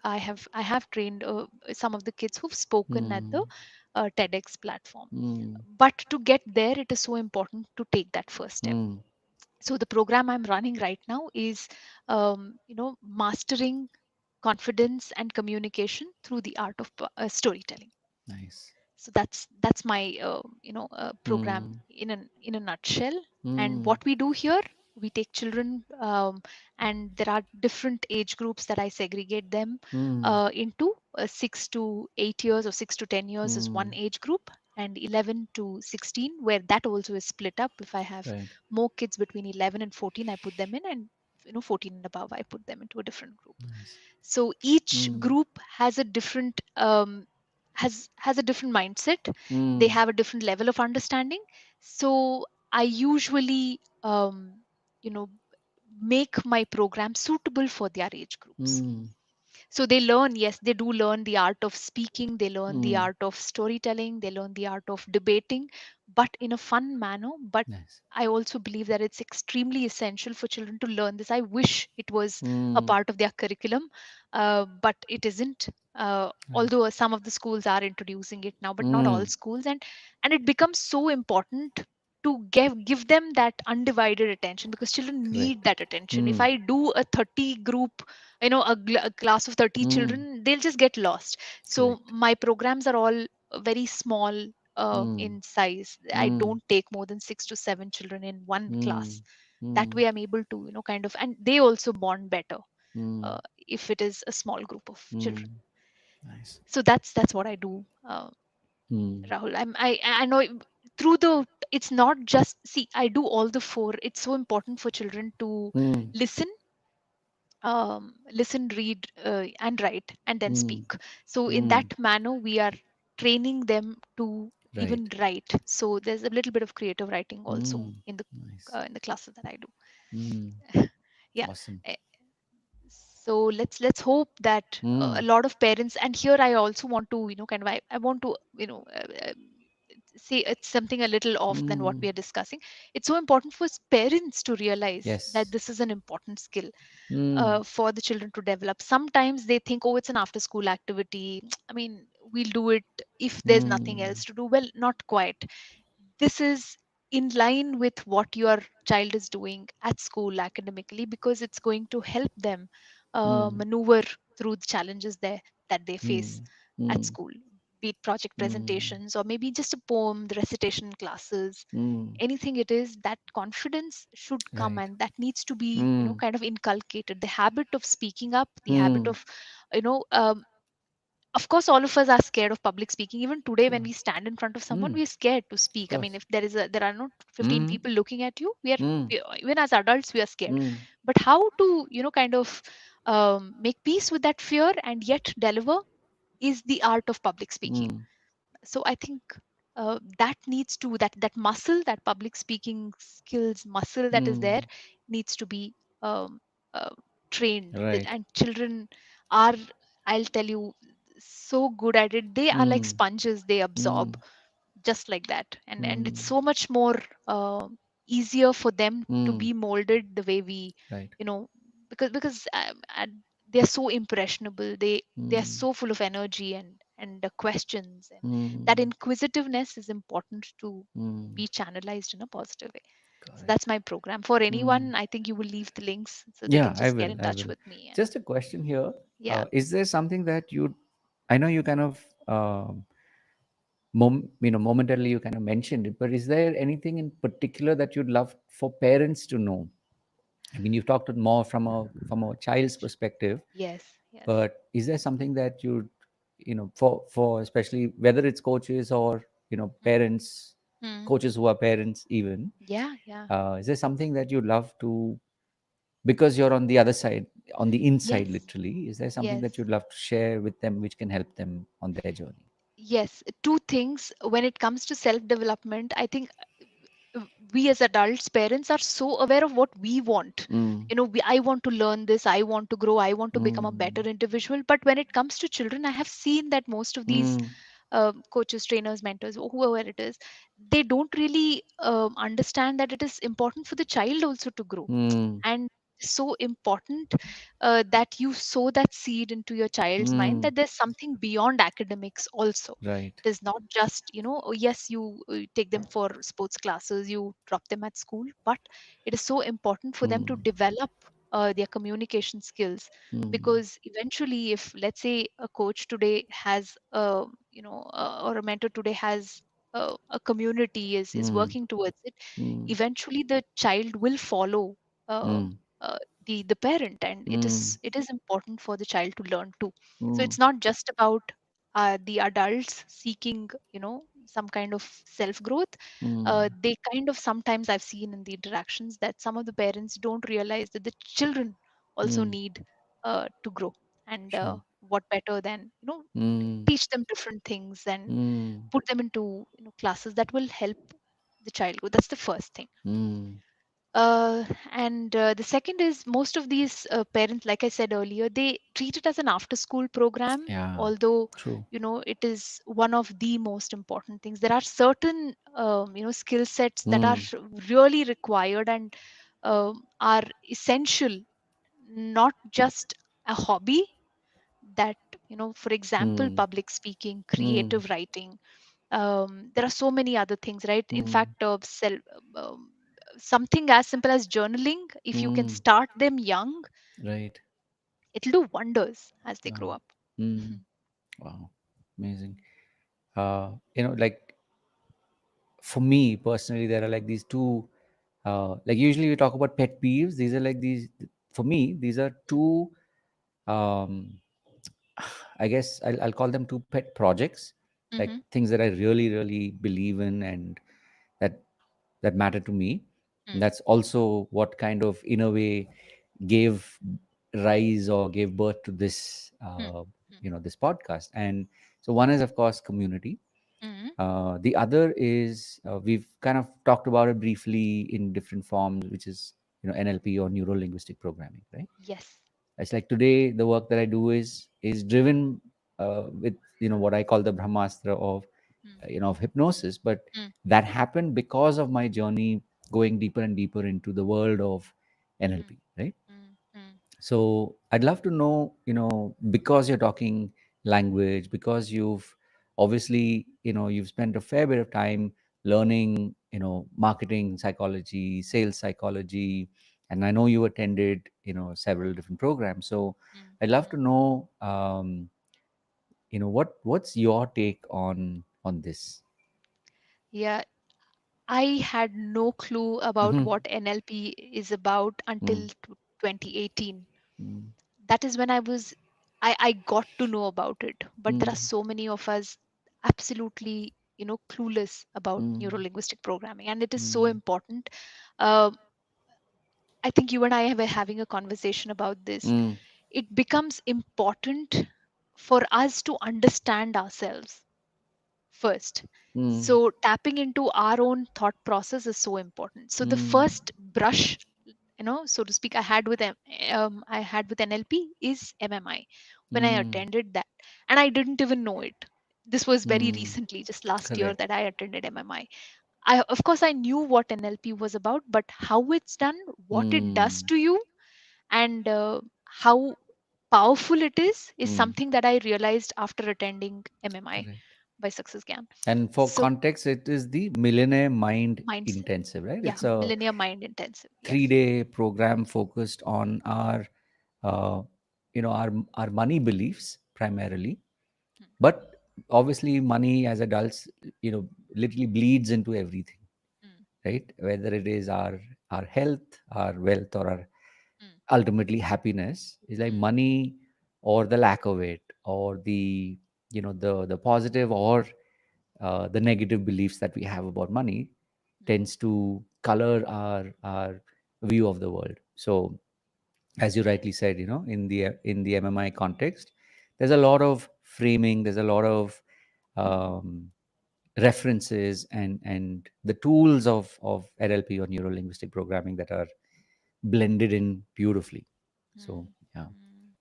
I have trained some of the kids who've spoken at the mm, TEDx platform. mm, But to get there, it is so important to take that first step. mm. So the program I'm running right now is mastering confidence and communication through the art of storytelling. Nice. So that's my program Mm, in a nutshell. And mm, what we do here, we take children, and there are different age groups that I segregate them mm, into 6 to 8 years, or 6 to 10 years is one mm. age group, and 11 to 16, where that also is split up. If I have Right. more kids between 11 and 14, I put them in, and 14 and above, I put them into a different group. Nice. So each Mm, group has a different has a different mindset. They mm, have a different level of understanding. So I usually you know make my program suitable for their age groups. mm, So they learn, yes, they do learn the art of speaking, they learn the mm. art of storytelling, they learn the art of debating, but in a fun manner. But Nice. I also believe that it's extremely essential for children to learn this. I wish it was a Mm, part of their curriculum, but it isn't. right. Although some of the schools are introducing it now, but not all Mm, schools, and it becomes so important to give them that undivided attention, because children need correct. that attention. If Mm, I do a 30 group, a class of 30 mm, children, they'll just get lost. So correct. my programs are all very small Mm, in size. I mm, don't take more than 6 to 7 children in one mm, class. That mm, way I'm able to kind of, and they also bond better mm, if it is a small group of mm. children. Nice. So that's what I do, Mm, Rahul. I know through the, it's not just, see, I do all the four. It's so important for children to mm, listen, listen, read, and write, and then mm, speak. So in mm. that manner, we are training them to even Right. write. So there's a little bit of creative writing also Mm, nice. in the classes that I do. Mm, Yeah. awesome. Eh, so let's hope that a Mm, lot of parents, and here I also want to kind of, I want to say it's something a little off than what mm. we are discussing. It's so important for parents to realize that Yes. this is an important skill Mm, for the children to develop. Sometimes they think, oh, it's an after school activity. I mean, we'll do it if there's nothing mm, else to do. Well, not quite. This is in line with what your child is doing at school academically, because it's going to help them mm, maneuver through the challenges that they face mm, at mm, school, be it project mm, presentations or maybe just a poem, the recitation classes, mm. anything it is. That confidence should come, Right. and that needs to be Mm, kind of inculcated. The habit of speaking up, the habit mm. of you know um, of course, all of us are scared of public speaking. Even today, when Sure. we stand in front of someone, Mm, we're scared to of speak. I mean, course. if there are not 15 Mm, people looking at you, mm, even as adults, we are scared. mm, But how to kind of make peace with that fear and yet deliver is the art of public speaking. mm, So I think that needs to, that muscle, that public speaking skills muscle that is there, mm. needs to be um, uh, trained. Right. And children are, I'll tell you, so good at it. They are like Mm, sponges, they absorb mm, just like that. And it's mm, so much more easier for them to mm. be molded the way we Right. you know because they're so impressionable. They're Mm, so full of energy and questions, and that mm, inquisitiveness is important to mm. be channelized in a positive way. So that's Correct. my program. For Mm. anyone, I think you will leave the links so they Yeah, can I just get will. in I touch will. with me. And Just a question here. yeah. Is there something that you, I know you kind of, momentarily you kind of mentioned it, but is there anything in particular that you'd love for parents to know? I mean, you've talked more from a child's perspective, Yes, yes. but is there something that for especially whether it's coaches or Mm. parents, Mm. coaches who are parents even, Yeah, yeah. is there something that you love to because you're on the other side, on the inside Yes, literally, is there something yes. that you'd love to share with them which can help them on their journey? Yes, two things when it comes to self development. I think we as adults, parents, are so aware of what we want. Mm, I want to learn this, I want to grow, I want to become a better mm, individual. But when it comes to children, I have seen that most of these mm, coaches, trainers, mentors, or whoever it is, they don't really understand that it is important for the child also to grow. mm, And so important that you sow that seed into your child's mind mm, that there's something beyond academics also. right. It is not just, oh, yes, you take them for sports classes, you drop them at school, but it is so important for them to Mm, develop their communication skills. mm, Because eventually, if let's say a coach today has or a mentor today has a community is mm, working towards it, mm, eventually the child will follow uh, mm, the parent, and it mm, is it is important for the child to learn too. So mm, it's not just about the adults seeking some kind of self growth. mm, They kind of, sometimes I've seen in the interactions that some of the parents don't realize that the children also mm, need to grow. And sure. what better than Mm, teach them different things and mm, put them into classes that will help the child grow. That's the first thing. mm, And the second is, most of these parents, like I said earlier, they treat it as an after school program, yeah, although true. it is one of the most important things. There are certain skill sets that are Mm, really required and are essential, not just a hobby. That, for example, mm, public speaking, mm, creative writing, there are so many other things, right? In mm, fact, something as simple as journaling, if you can mm, start them young, right. it'll do wonders as they grow Wow. up. Mm, wow. Amazing. Like for me personally, there are like these two, like usually we talk about pet peeves. These are like these, for me, these are two, um, I guess I'll call them two pet projects, like Mm-hmm. things that I really, really believe in and that that matter to me. And that's also what kind of, in a way, gave rise or gave birth to this, this podcast. And so one is, of course, community. Mm-hmm. The other is we've kind of talked about it briefly in different forms, which is NLP or neuro linguistic programming, right? Yes. It's like today the work that I do is driven with what I call the Brahmastra of of hypnosis, but that happened because of my journey going deeper and deeper into the world of NLP, right? Mm-hmm. So I'd love to know, because you're talking language, because you've obviously, you've spent a fair bit of time learning, marketing psychology, sales psychology, and I know you attended, several different programs. So I'd love to know, what's your take on this? Yeah, I had no clue about Mm-hmm. what NLP is about Mm, until 2018. mm, That is when I got to know about it. But there are mm, so many of us absolutely, clueless about mm, neuro-linguistic programming, and it is so mm, important. Uh, I think you and I were having a conversation about this. mm, It becomes important for us to understand ourselves first. mm, So tapping into our own thought process is so important. So the mm, first brush, so to speak, I had with NLP is MMI when I mm, attended that, and I didn't even know it. This was very mm. recently, just last year, Correct. that I attended MMI. Of course, I knew what NLP was about, but how it's done, what it does Mm, to you, and how powerful it is mm, something that I realized after attending MMI correct. by Success Gam. And for So context, it is the Millionaire Mind mindset, Intensive, right? yeah, It's a Millennium Mind Intensive, yes. 3-day program focused on our, uh, our money beliefs primarily. But obviously, money as adults, literally bleeds into everything, Mm, right? Whether it is our health, our wealth, or our mm, ultimately happiness, is like mm, money or the lack of it, or the the positive or the negative beliefs that we have about money mm, tends to color our view of the world. So as you rightly said, in the MMI context, there's a lot of framing, there's a lot of um, references and the tools of NLP or neuro linguistic programming that are blended in beautifully. So Mm, yeah. mm.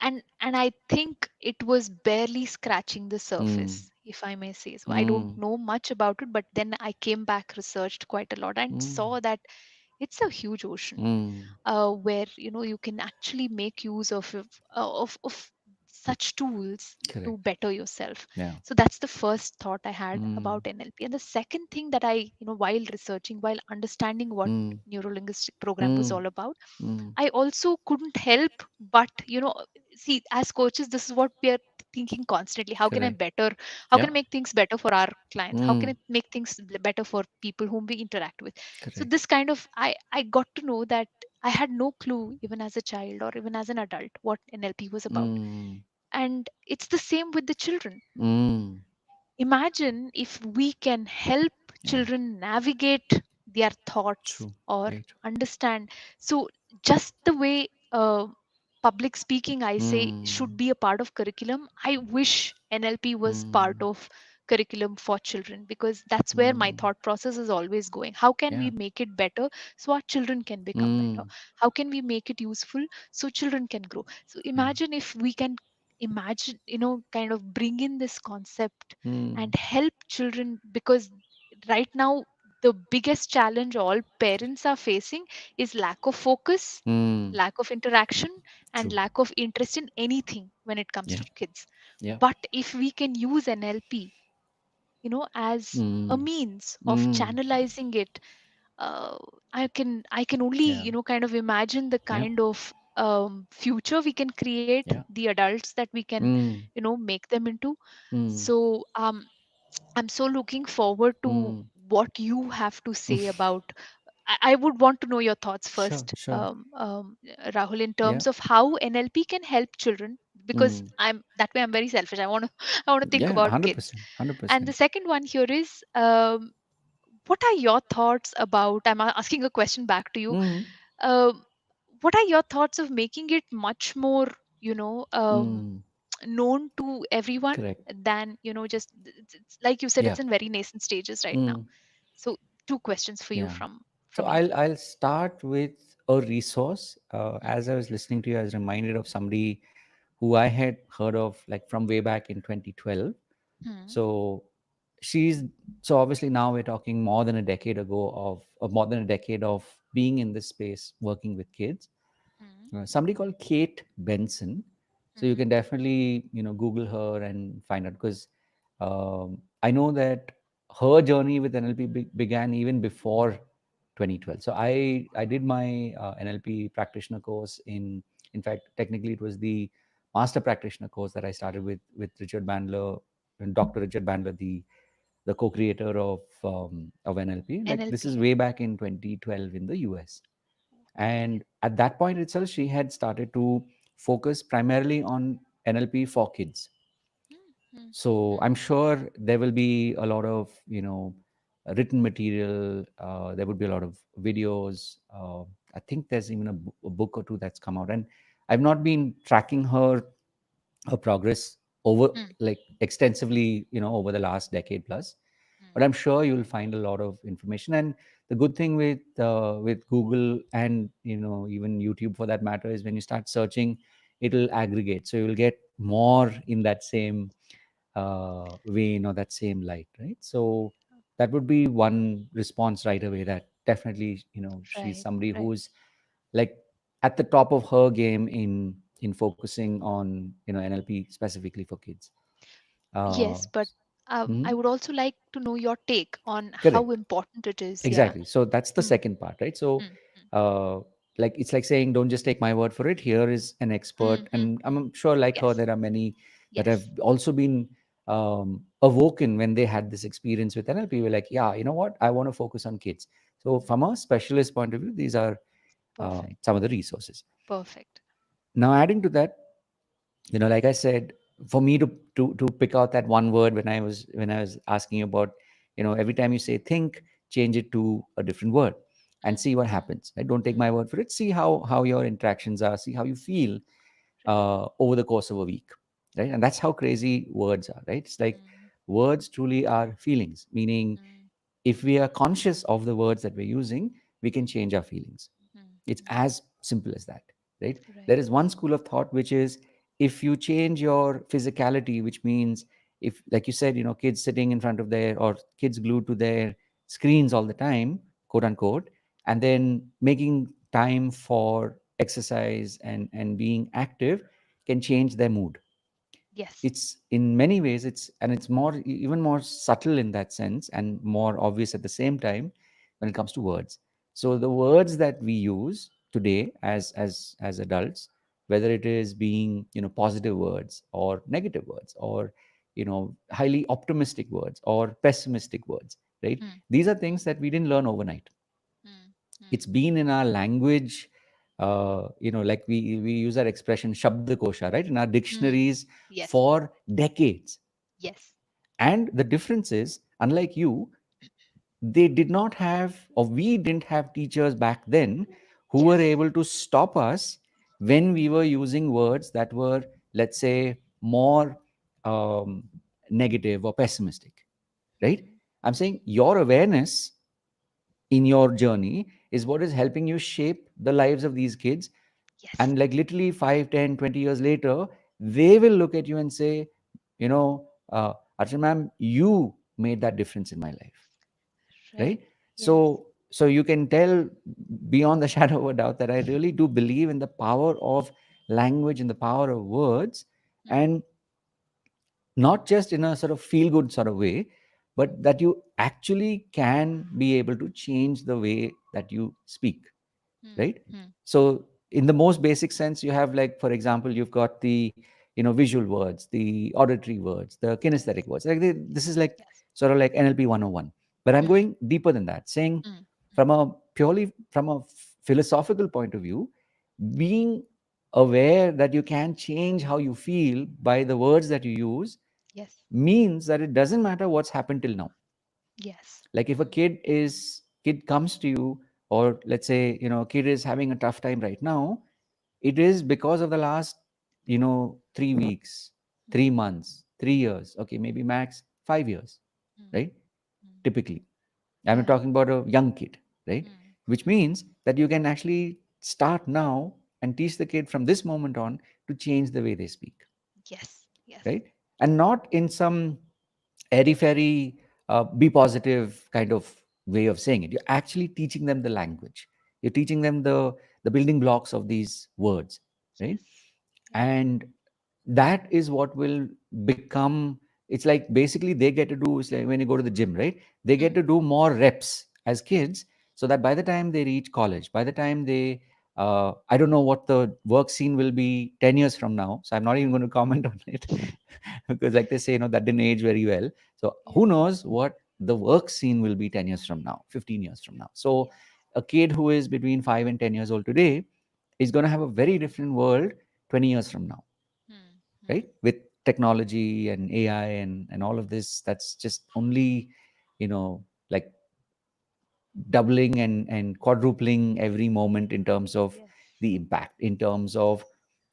And I think it was barely scratching the Mm, surface, if I may say so. I don't mm, know much about it, but then I came back, researched quite a lot, and mm, saw that it's a huge ocean, mm. where you can actually make use of such tools to Correct. better yourself. Yeah. So that's the first thought I had Mm, about NLP. And the second thing that I, while researching, while understanding what mm, neurolinguistic program was mm, all about, mm. I also couldn't help but, see, as coaches, this is what we are thinking constantly. How can I Correct. better, how Yeah. can I make things better for our clients? How can Mm, I make things better for people whom we interact with? So correct. this kind of, I got to know that I had no clue, even as a child or even as an adult, what NLP was about. Mm, And it's the same with the children. mm. Imagine if we can help Yeah. children navigate their thoughts True. or Very true. understand. So just the way public speaking, I say, should Mm, be a part of curriculum, I wish NLP was part mm, of curriculum for children, because that's where my mm. thought process is always going. How can we Yeah. make it better so our children can become better? Mm, How can we make it useful so children can grow? So yeah. imagine if we can imagine, kind of bring in this concept Mm, and help children, because right now the biggest challenge all parents are facing is lack of focus, mm. lack of interaction, and True. lack of interest in anything when it comes Yeah. to kids. Yeah. But if we can use NLP, as a Mm, means of mm. channelizing it, uh, I can only, Yeah. kind of imagine the Yeah. kind of future we can create, Yeah. the adults that we can, Mm, make them into. mm, So I'm so looking forward to mm. what you have to say about. I would want to know your thoughts Sure. first, Sure. Rahul, in Yeah. terms of how NLP can help children, because Mm. I'm that way. I'm very selfish. I want to I want to think Yeah. about kids. 100%. And the 100%. second one here is, what are your thoughts about? I'm asking a question back to you. Mm, Um, what are your thoughts of making it much more, you know, um, mm. known to everyone Correct. than, just it's like you said, Yeah. it's in very nascent stages right now. Mm. So two questions for you Yeah. So from me. I'll start with a resource. Mm, As I was listening to you, I was reminded of somebody who I had heard of like from way back in 2012. mm, So she's so obviously now we're talking more than a decade ago of more than a decade of being in this space working with kids. mm, Somebody called Kate Benson. So you mm, can definitely Google her and find out because I know that her journey with NLP began even before 2012. So I did my NLP practitioner course in fact technically it was the master practitioner course that I started with Richard Bandler and Dr. Richard Bandler, the co-creator of NLP. Like this NLP, is yeah. way back in 2012 in the US. Okay. And at that point itself, she had started to focus primarily on NLP for kids. Mm, mm, So mm. I'm sure there will be a lot of, written material. There would be a lot of videos. I think there's even a book or two that's come out. And I've not been tracking her progress over Mm, like extensively, over the last decade plus, but mm. I'm sure you'll find a lot of information. And the good thing with Google and even YouTube for that matter is when you start searching, it'll aggregate, so you'll get more in that same vein or that same light, right? So that would be one response right away, that definitely she's Right, somebody right. who's like at the top of her game in focusing on NLP specifically for kids. uh, Yes, but I mhm. would also like to know your take on how Correct. important it is. Yeah. Exactly. So that's the Mm, second part, right? So, mm, mm, uh, like it's like saying, don't just take my word for it. Here is an expert, mm, mm, and mm. I'm sure, like her, Yes, there are many that have yes. also been awoken when they had this experience with NLP. We're like, yeah, you know what? I want to focus on kids. So, Mm, from a specialist point of view, these are perfect, some of the resources. perfect. Now, adding to that, like I said, for me to pick out that one word when I was asking you about, every time you say think, change it to a different word. and see what happens. Right? Don't take my word for it. See how your interactions are. See how you feel Right. over the course of a week, right? And that's how crazy words are, right? It's like words truly are feelings, meaning if we are conscious of the words that we're using, we can change our feelings. It's as simple as that, right? There Right. is one school of thought which is if you change your physicality, which means if, like you said, kids sitting in front of their or kids glued to their screens all the time, quote unquote, and then making time for exercise and being active can change their mood. Yes. It's in many ways it's more even more subtle in that sense and more obvious at the same time when it comes to words. So the words that we use today as adults, whether it is being positive words or negative words or highly optimistic words or pessimistic words, right? Mm, These are things that we didn't learn overnight. mm, It's mm, been in our language. Like we use that expression shabda kosha, right, in our mm. dictionaries Yes. for decades. Yes. And the difference is, unlike you, they did not have, or we didn't have teachers back then who were Yes. able to stop us when we were using words that were, let's say, more um, negative or pessimistic, right? Mm. I'm saying your awareness in your journey is what is helping you shape the lives of these kids. Yes. And like literally 5, 10, 20 years later, they will look at you and say, you know Archana ma'am, you made that difference in my life, Right. right? Yes. So you can tell beyond the shadow of a doubt that I really do believe in the power of language and the power of words. Mm, And not just in a sort of feel good sort of way, but that you actually can be able to change the way that you speak, mm, right? mm. So in the most basic sense, you have, like, for example, you've got the visual words, the auditory words, the Yes. kinesthetic words. Like this is like Yes. sort of like NLP 101. But I'm Mm, going deeper than that, saying mm, mm. from a philosophical point of view, being aware that you can change how you feel by the words that you use Yes. means that it doesn't matter what's happened till now. Yes. Like if a Mm, kid comes to you, or let's say a kid is having a tough time right now, it is because of the last 3 weeks, mm, 3 months, 3 years, okay, maybe max 5 years, mm, right? mm. Typically, I'm Yeah. talking about a young kid, right? Mm, Which mm. means that you can actually start now and teach the kid from this moment on to change the way they speak, Yes. Yes. right? And not in some airy fairy, be positive kind of way of saying it. You're actually teaching them the language. You're teaching them the building blocks of these words, right? Yes. Yes. And that is what will become. It's like basically they get to do. It's like when you go to the gym, right? They get Mm, to do more reps as kids, so that by the time they reach college, by the time they I don't know what the work scene will be 10 years from now, so I'm not even going to comment on it. Because like they say, that didn't age very well. So who yes. knows what the work scene will be 10 years from now, 15 years from now. So Yes. a kid who is between 5 and 10 years old today is going to have a very different world 20 years from now, Mm, right? mm. With technology and AI and all of this, that's just only, like doubling and quadrupling every moment in terms of Yes. the impact, in terms of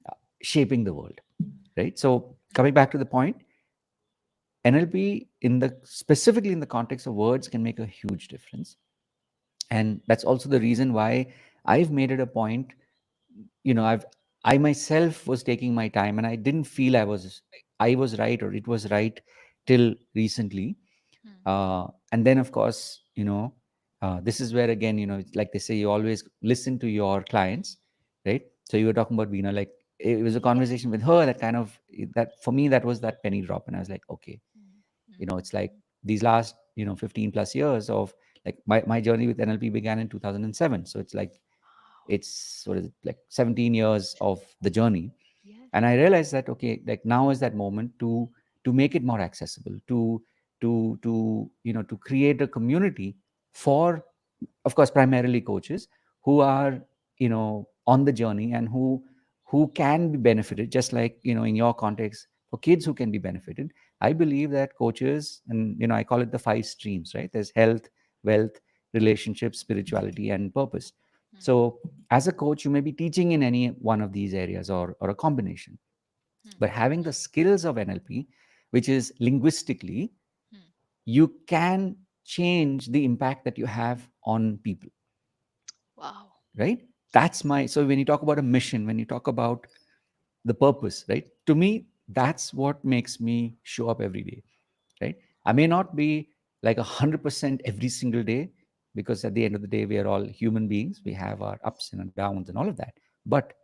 Yes. shaping the world, right? Mm, So mm. coming back to the point, NLP in the specifically in the context of words can make a huge difference. And that's also the reason why I've made it a point. I myself was taking my time and I didn't feel I was right, or it was right till recently. Mm. And then of course, this is where again, it's like they say, you always listen to your clients, right? So you were talking about Veena, like it was a Yes. conversation with her that kind of, that for me, that was that penny drop. And I was like, okay, Mm, mm, it's like mm. these last 15 plus years of, like, my journey with NLP began in 2007. So it's like, Wow. it's what is it, like 17 years of the journey. Yes. And I realized that, okay, like now is that moment to make it more accessible, to create a community for, of course, primarily coaches who are on the journey and who can be benefited, just like in your context, for kids who can be benefited. I believe that coaches, and I call it the 5 streams, right? There's health, wealth, relationships, spirituality, and purpose. mm, So, as a coach, you may be teaching in any one of these areas, or a combination. mm, But having the skills of NLP, which is linguistically, mm. you can change the impact that you have on people, Wow. right? That's my, so when you talk about a mission, when you talk about the purpose, right? To me, that's what makes me show up every day, right? I may not be like 100% every single day, because at the end of the day, we are all human beings. We have our ups and downs and all of that. But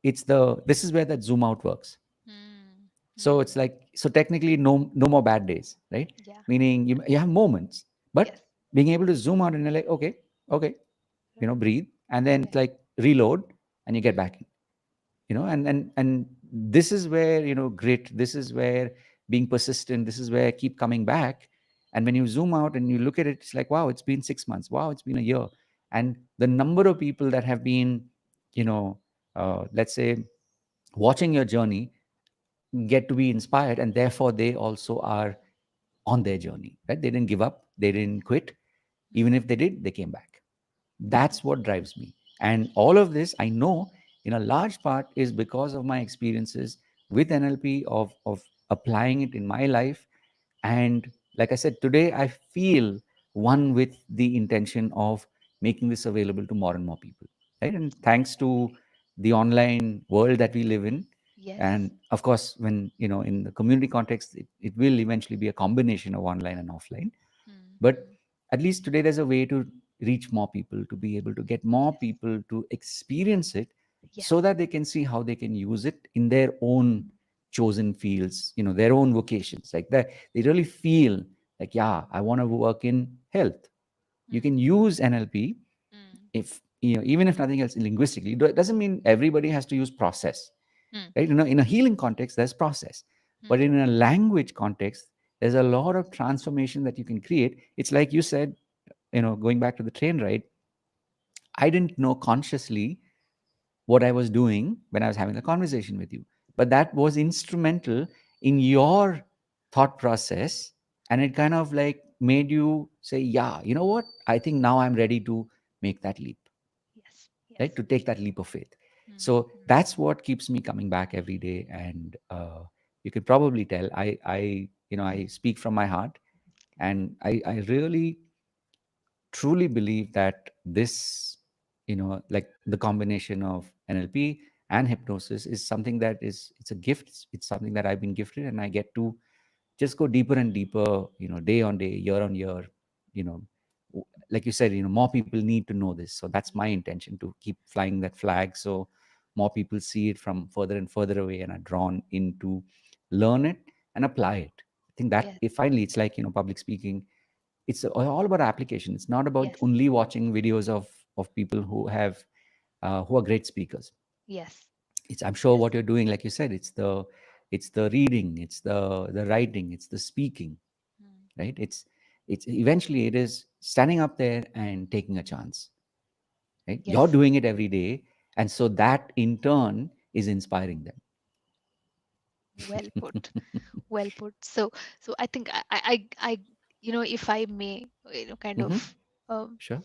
this is where that zoom out works. Mm, So mm. it's like, so technically, no more bad days, right? Yeah. Meaning you have moments, but Yes. being able to zoom out and you're like, okay, okay, Right. breathe, and then Yeah. it's like reload, and you get Mm, back in. And this is where, grit, this is where being persistent, this is where I keep coming back. And when you zoom out and you look at it, it's like, wow, it's been 6 months, wow, it's been a year. And the number of people that have been, you know let's say, watching your journey, get to be inspired, and therefore they also are on their journey, right? They didn't give up, they didn't quit. Even mm. if they did, they came back. That's Yes. what drives me. And all of this, I know, in a large part, is because of my experiences with NLP, of applying it in my life. And like I said, today I feel one with the intention of making this available to more and more people, right? And thanks to the online world that we live in. Yes. And of course, when, in the community context, it will eventually be a combination of online and offline. Mm, But mm. at least today there's a way to reach more people, to be able to get more Yes. people to experience it, Yes. so that they can see how they can use it in their own chosen fields, their own vocations, like that. They really feel like, yeah, I want to work in health. You Mm, can use NLP, mm, if, even if nothing else, linguistically. It doesn't mean everybody has to use process, mm, right? In a healing context, there's process. But mm. in a language context, there's a lot of transformation that you can create. It's like you said, going back to the train ride, I didn't know consciously what I was doing when I was having a conversation with you. But that was instrumental in your thought process. And it kind of like made you say, yeah, you know what? I think now I'm ready to make that leap, Yes. right? Yes. To take that leap of faith. Mm, So mm. that's what keeps me coming back every day. And you could probably tell, I speak from my heart. And I really truly believe that this, like the combination of NLP and hypnosis, is something that it's a gift. It's something that I've been gifted, and I get to just go deeper and deeper, day on day, year on year. you know like you said, more people need to know this. So that's my intention, to keep flying that flag, so more people see it from further and further away and are drawn in to learn it and apply it. I think that Yes. if finally, it's like, public speaking, it's all about application. It's not about Yes. only watching videos of people who are great speakers. Yes. It's, I'm sure, Yes. what you're doing, like you said, it's the reading, it's the writing, it's the speaking, Mm. right? It's eventually, it is standing up there and taking a chance, right? You're Yes. doing it every day, and so that in turn is inspiring them. Well put. Well put. So I think if I may, kind Hmm. of, um, Sure.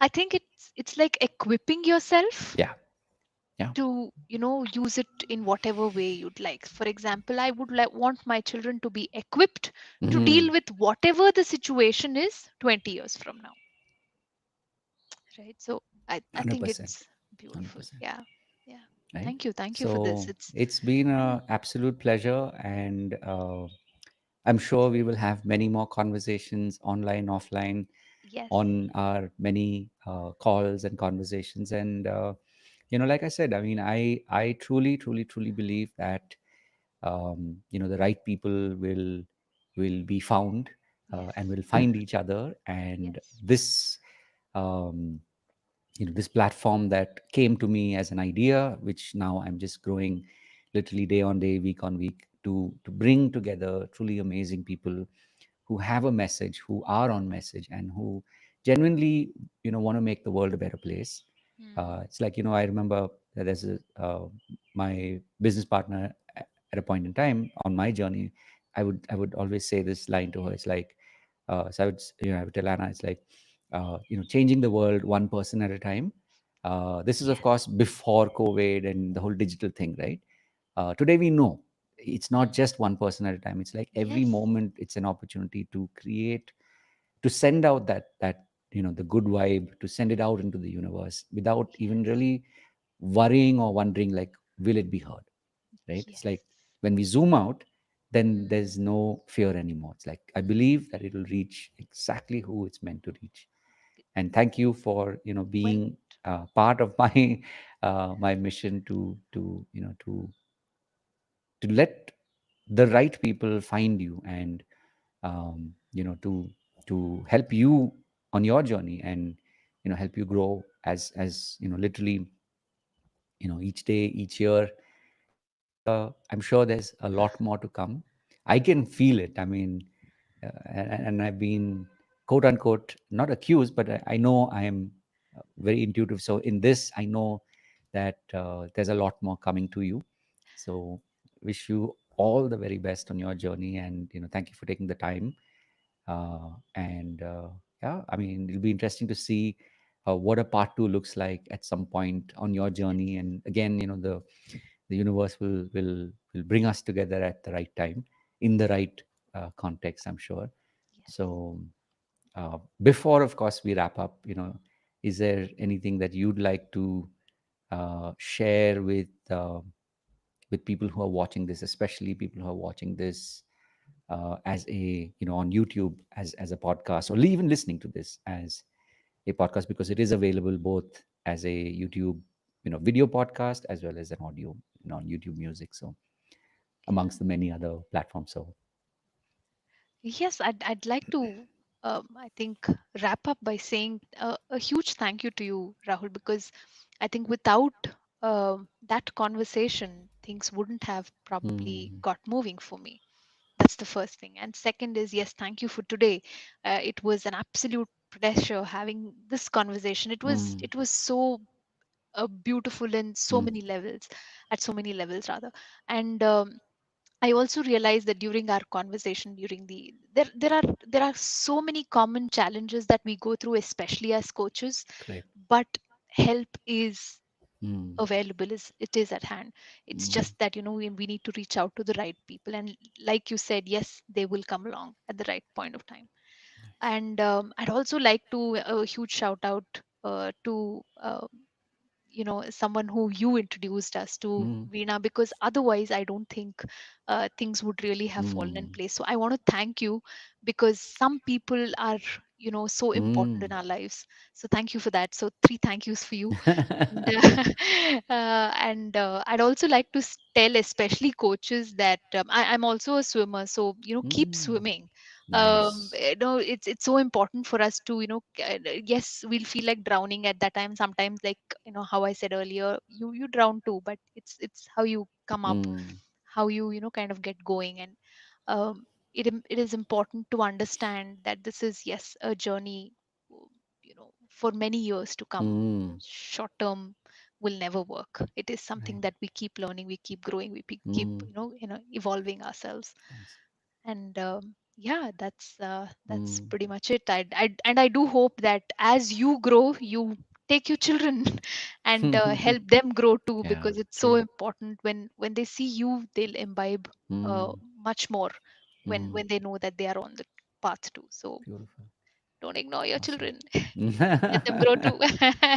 I think it's like equipping yourself Yeah. Yeah. to, use it in whatever way you'd like. For example, I would like want my children to be equipped to Hmm. deal with whatever the situation is 20 years from now, right? So I think 100%. it's beautiful. 100%. Yeah. Yeah. Right? Thank you for this. So It's it's been yeah. an absolute pleasure, and I'm sure we will have many more conversations, online, offline, Yes. on our many calls and conversations. And like I said, I mean, I truly, truly, truly believe that the right people will be found, Yes. and will find each other. And Yes. this um, this platform that came to me as an idea, which now I'm just growing, literally day on day, week on week, to bring together truly amazing people who have a message, who are on message, and who genuinely, want to make the world a better place. Mm. It's like, I remember that there's my business partner, at a point in time on my journey, I would always say this line to her. It's like, so I would tell Anna, it's like, changing the world one person at a time. This is, of Yes. course, before COVID and the whole digital thing, right? Today we know it's not Mm. just one person at a time. It's like every Yes. moment it's an opportunity to create, to send out that the good vibe, to send it out into the universe without even Yes. really worrying or wondering like, will it be heard, right? It's Yes. like when we zoom out, then Mm. there's no fear anymore. It's like I believe that it will reach exactly who it's meant to reach. And thank you for Well, being part of my my mission to let the right people find you, and to help you on your journey, and help you grow as literally each day, each year. And I'm sure there's a lot more to come. I can feel it. I mean, and I've been quote unquote not accused, but I know I am very intuitive. So in this, I know that there's a lot more coming to you. So wish you all the very best on your journey, and thank you for taking the time. And yeah, I mean, it'll be interesting to see what a part two looks like at some point on your journey. And again, the universe will bring us together at the right time, in the right context, I'm sure. yes. So before, of course, we wrap up, is there anything that you'd like to share with people who are watching this, especially people who are watching this as a on YouTube, as a podcast, or even listening to this as a podcast, because it is available both as a YouTube video podcast as well as an audio on YouTube Music. So Yeah. amongst the many other platforms. So Yes, I'd like to, I think, wrap up by saying a huge thank you to you, Rahul, because I think without that conversation, things wouldn't have probably mm, got moving for me. That's the first thing. And second is, yes, thank you for today. It was an absolute pleasure having this conversation. It was mm, it was so beautiful in so mm, many levels, at so many levels rather. And I also realized that during our conversation, during the there are so many common challenges that we go through, especially as coaches, correct. but help is Mm, available, is it is at hand. It's mm, just that we need to reach out to the right people, and like you said, yes, they will come along at the right point of time. nice. And I'd also like to a huge shout out to someone who you introduced us to, Mm, Veena, because otherwise I don't think things would really have fallen in mm, place. So I want to thank you, because some people are so important mm. in our lives. So thank you for that. So three thank yous for you. And I'd also like to tell, especially coaches, that I'm also a swimmer. So keep Mm, swimming. nice. It's so important for us to yes, we'll feel like drowning at that time sometimes, like how I said earlier, you drown too, but it's how you come up, Mm, how you kind of get going. And it is important to understand that this is, yes, a journey, for many years to come. mm, Short term will never work. It is something right. that we keep learning, we keep growing, we keep Mm, evolving ourselves. nice. And yeah, that's Mm. pretty much it. I do hope that as you grow, you take your children and help them grow too, Yeah, because it's so true. important. When they see you, they'll imbibe Mm, much more, mm, when they know that they are on the path too. So beautiful. don't ignore your Awesome. children. Let them grow too.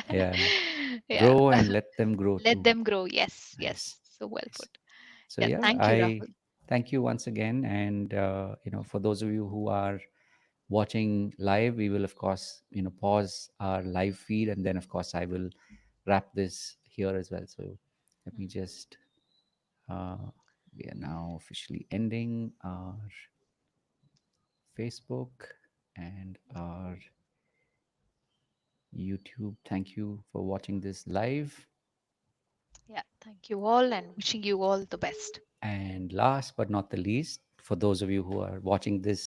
Yeah. Yeah. Grow and let them grow Let too. them grow. Yes, Nice. yes, so well Nice. put. So Yeah, yeah, thank you, I Rahul. thank you once again. And for those of you who are watching live, we will of course pause our live feed, and then of course I will wrap this here as well. So let me just we are now officially ending our Facebook and our YouTube. Thank you for watching this live. Yeah, thank you all, and wishing you all the best. And last but not the least, for those of you who are watching this